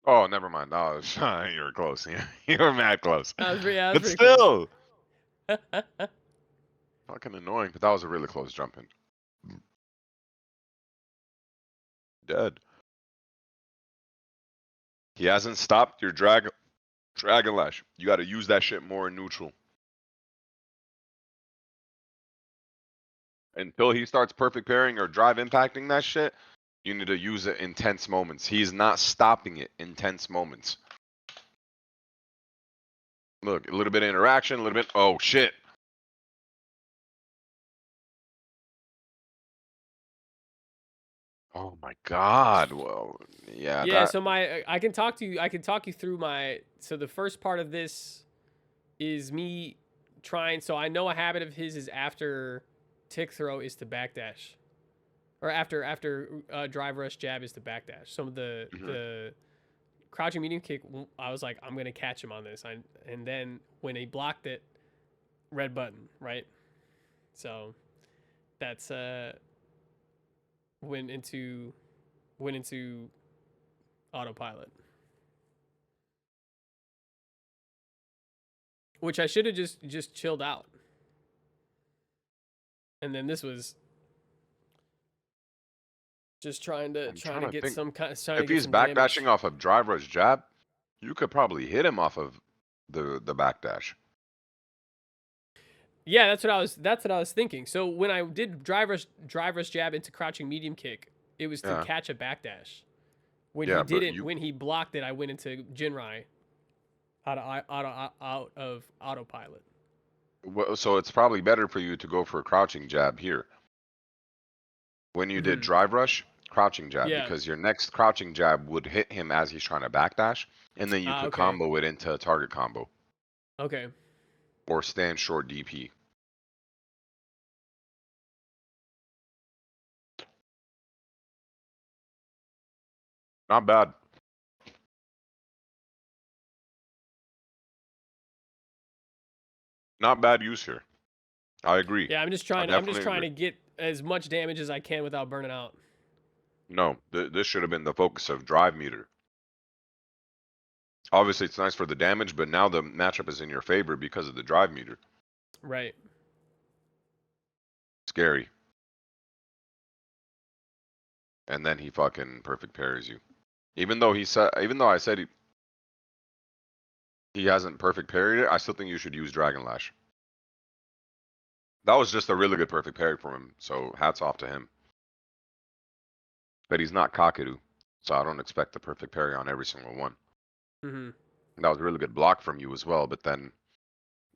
Oh, never mind. Oh, you were close. You were mad close. That was pretty, But pretty still. Fucking annoying, but that was a really close jump in. Dead. He hasn't stopped your Dragon Lash. You got to use that shit more in neutral. Until he starts perfect pairing or drive impacting that shit, you need to use it in tense moments. He's not stopping it in tense moments. Look, a little bit of interaction, a little bit. Oh, shit. Oh my God. Well, yeah. Yeah, so I can talk to you. I can talk you through so the first part of this is me trying. So I know a habit of his is after tick throw is to backdash, or after drive rush jab is to backdash. Some of the crouching medium kick, I was like, I'm gonna catch him on this. And then when he blocked it, red button, right? So that's went into autopilot, which I should have just chilled out. And then this was just trying to get think. some kind of. If he's backdashing off of drive rush jab, you could probably hit him off of the backdash. Yeah, that's what I was thinking. So when I did drive rush jab into crouching medium kick, it was to catch a backdash. When he didn't, when he blocked it, I went into Jinrai out of autopilot. So it's probably better for you to go for a crouching jab here. When you did drive rush, crouching jab, because your next crouching jab would hit him as he's trying to backdash, and then you could combo it into a target combo. Okay. Or stand short DP. Not bad. Not bad use here. I agree. Yeah, I'm just I trying. I'm just definitely trying agree. to get as much damage as I can without burning out. No, this should have been the focus of drive meter. Obviously, it's nice for the damage, but now the matchup is in your favor because of the drive meter. Right. Scary. And then he fucking perfect parries you. Even though I said he hasn't perfect parried it, I still think you should use Dragon Lash. That was just a really good perfect parry from him, so hats off to him. But he's not Kakeru, so I don't expect the perfect parry on every single one. Mm-hmm. That was a really good block from you as well, but then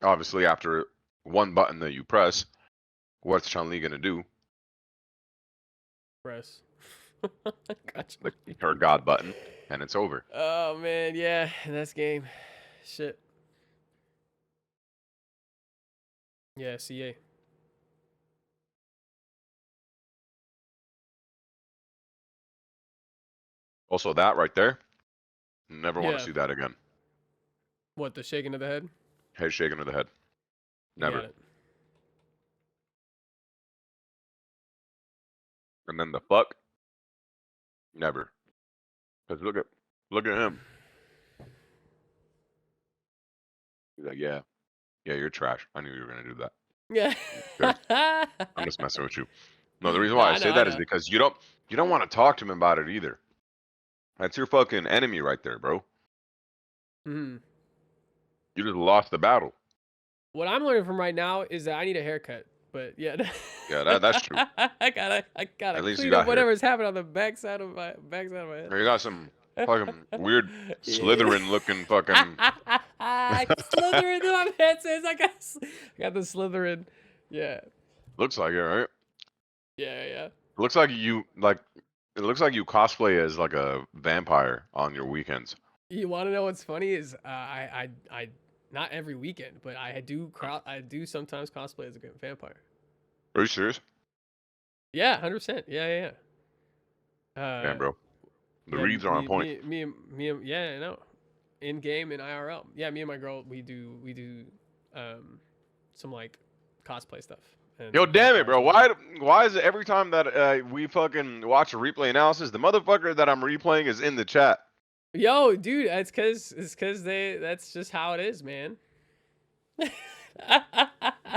obviously after one button that you press, what's Chun-Li gonna do? Press. Gotcha. Her God button, and it's over. Oh man, yeah, that's game. Shit. Yeah, CA. Also, that right there, never want to Yeah. see that again. What, the shaking of the head? Head shaking to the head. You Never. got it. And then the fuck? Never. Because look at him. He's like, yeah, you're trash. I knew you were gonna do that. Yeah. I'm just messing with you. No, the reason No, why I I know, say I that is know. because you don't want to talk to him about it either. That's your fucking enemy right there, bro. Mm-hmm. You just lost the battle. What I'm learning from right now is that I need a haircut. But yeah, Yeah, that's true. I gotta At least you clean up got here. whatever's happening on the backside of my head. You got some fucking weird Yeah. Slytherin looking fucking. Slytherin in my head says I got the Slytherin. Yeah. Looks like it, right? Yeah. Looks like you like. It looks like you cosplay as like a vampire on your weekends. You want to know what's funny is I not every weekend, but I do sometimes cosplay as a vampire. Are you serious? Yeah, 100%. Yeah. Damn, bro. The Yeah, reads are on point. yeah, I know. In game and IRL. Yeah, me and my girl, we do some like cosplay stuff. And Yo, damn it, bro. vampires Why is it every time that we fucking watch a replay analysis, the motherfucker that I'm replaying is in the chat? Yo, dude, it's cause that's just how it is, man. You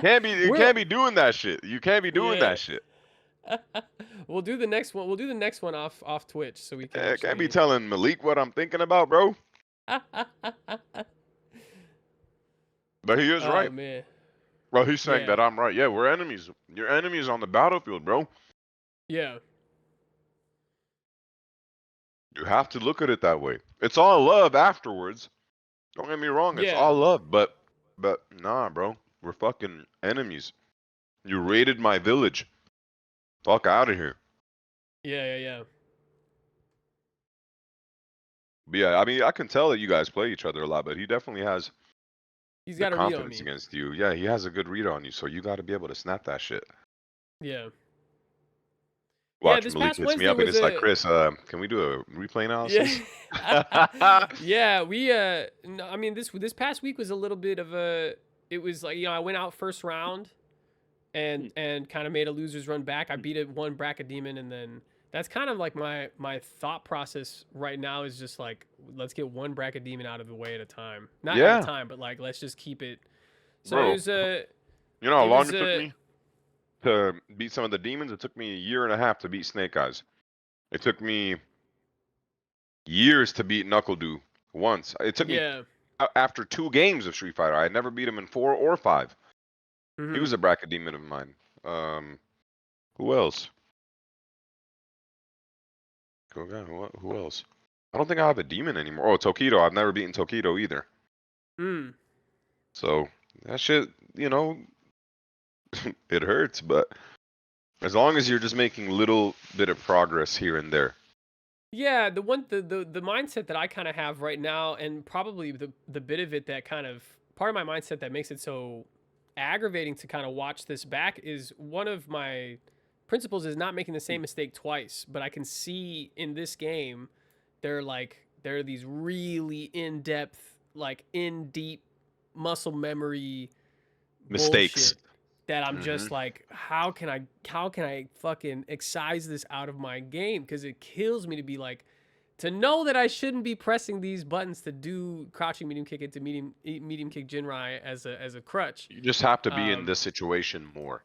can't be doing that shit. You can't be doing Yeah. that shit. We'll do the next one. We'll do the next one off Twitch so we can Can't be actually. telling Malik what I'm thinking about, bro. But he is Oh right. man. Bro, he's saying Yeah. that I'm right. Yeah, we're enemies. You're enemies on the battlefield, bro. Yeah. You have to look at it that way. It's all love afterwards. Don't get me wrong. It's Yeah. all love, but nah, bro. We're fucking enemies. You raided my village. Fuck out of here. Yeah. But yeah, I mean, I can tell that you guys play each other a lot, but he definitely has He's the got a read on confidence me. against you. Yeah, he has a good read on you, so you got to be able to snap that shit. Yeah. Watch, this Malik past hits me Wednesday up and was it's like, a. Chris, can we do a replay analysis? Yeah. Yeah, we no, I mean this past week was a little bit of a it was like, I went out first round and kind of made a loser's run back. I beat one bracket demon, and then that's kind of like my thought process right now is just like, let's get one bracket demon out of the way at a time. Not at Yeah. a time, but like let's just keep it. So Bro, it was you know how it long was, it took me to beat some of the demons? It took me 1.5 years to beat Snake Eyes. It took me years to beat Knuckle Dew once. It took me after 2 games of Street Fighter. I had never beat him in 4 or 5. Mm-hmm. He was a bracket demon of mine. Who else? Who else? I don't think I have a demon anymore. Oh, Tokido. I've never beaten Tokido either. Mm. So that shit, it hurts, but as long as you're just making little bit of progress here and there. Yeah, the mindset that I kind of have right now, and probably the bit of it that kind of part of my mindset that makes it so aggravating to kind of watch this back is one of my principles is not making the same mistake twice. But I can see in this game they're these really in-depth, like in deep muscle memory Mistakes. bullshit that I'm Hmm. just like, how can I fucking excise this out of my game? Because it kills me to be like, to know that I shouldn't be pressing these buttons to do crouching medium kick into medium kick Jinrai as a crutch. You just have to be in Um, this situation more.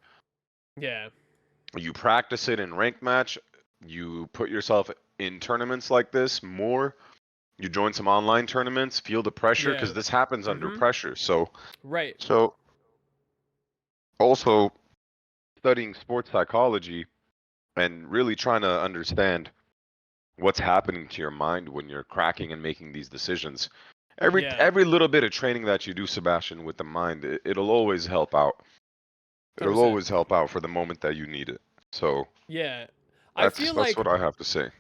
yeah, You practice it in ranked match. You put yourself in tournaments like this more. You join some online tournaments. Feel the pressure yeah, because this happens under pressure. So, right, so also studying sports psychology and really trying to understand what's happening to your mind when you're cracking and making these decisions. Every yeah, every little bit of training that you do, Sebastian, with the mind, it'll always help out. hundred It'll percent. always help out for the moment that you need it. So Yeah, I that's feel that's like what I have to say.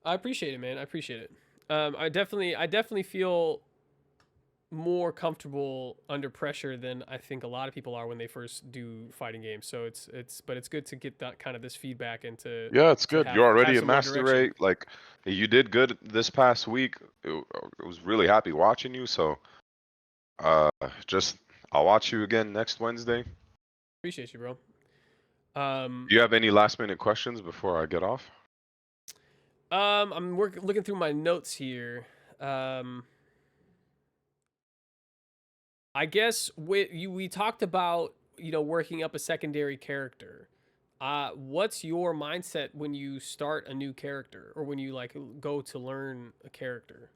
I appreciate it, man. I appreciate it. I definitely feel more comfortable under pressure than I think a lot of people are when they first do fighting games. So but it's good to get that kind of this feedback and Yeah, it's to good. You're have already a some more master direction. rate. Like you did good this past week. I was really happy watching you. So uh, just I'll watch you again next Wednesday. Appreciate you, bro. Um, Do you have any last minute questions before I get off? I'm looking through my notes here. Um, I guess we talked about working up a secondary character. What's your mindset when you start a new character or when you like go to learn a character?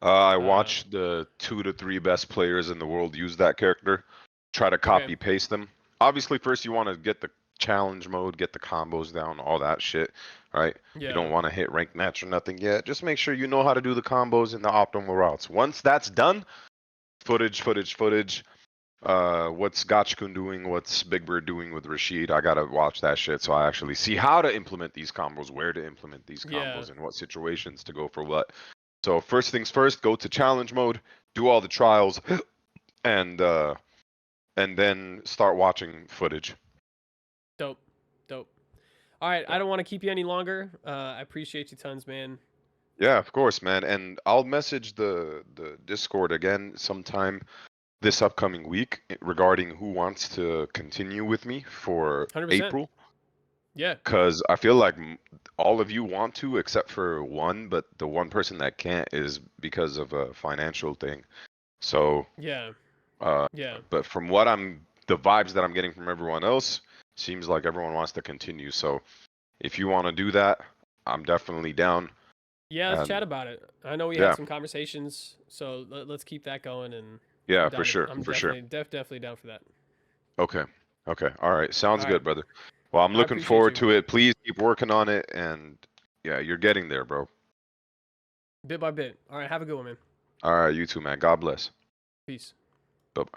I Uh, watch the 2 to 3 best players in the world use that character. Try to okay, copy paste them. Obviously, first you want to get the challenge mode, get the combos down, all that shit, right? You yeah, don't want to hit ranked match or nothing yet. Just make sure you know how to do the combos and the optimal routes. Once that's done, footage. What's Gachikun doing? What's Big Bird doing with Rashid? I gotta watch that shit so I actually see how to implement these combos, where to implement these yeah, combos, and what situations to go for what. So first things first, go to challenge mode, do all the trials, and uh, and then start watching footage. dope, dope. All right, I don't want to keep you any longer. I appreciate you tons, man. Yeah, of course, man. And I'll message the Discord again sometime this upcoming week regarding who wants to continue with me for 100%. April. Yeah, Because I feel like all of you want to, except for one, but the one person that can't is because of a financial thing. So, yeah, uh, yeah, but the vibes that I'm getting from everyone else, seems like everyone wants to continue. So, if you want to do that, I'm definitely down. yeah. Let's chat And about it. I know we had yeah, some conversations, so let's keep that going. And yeah, I'm for down to. sure, I'm for sure. definitely down for that. Okay, okay, all right, All sounds right, good, brother. Well, I'm I looking appreciate forward you. to it. Please keep working on it, and yeah, you're getting there, bro. Bit by bit. All right, have a good one, man. All right, you too, man. God bless. Peace. Bye bye.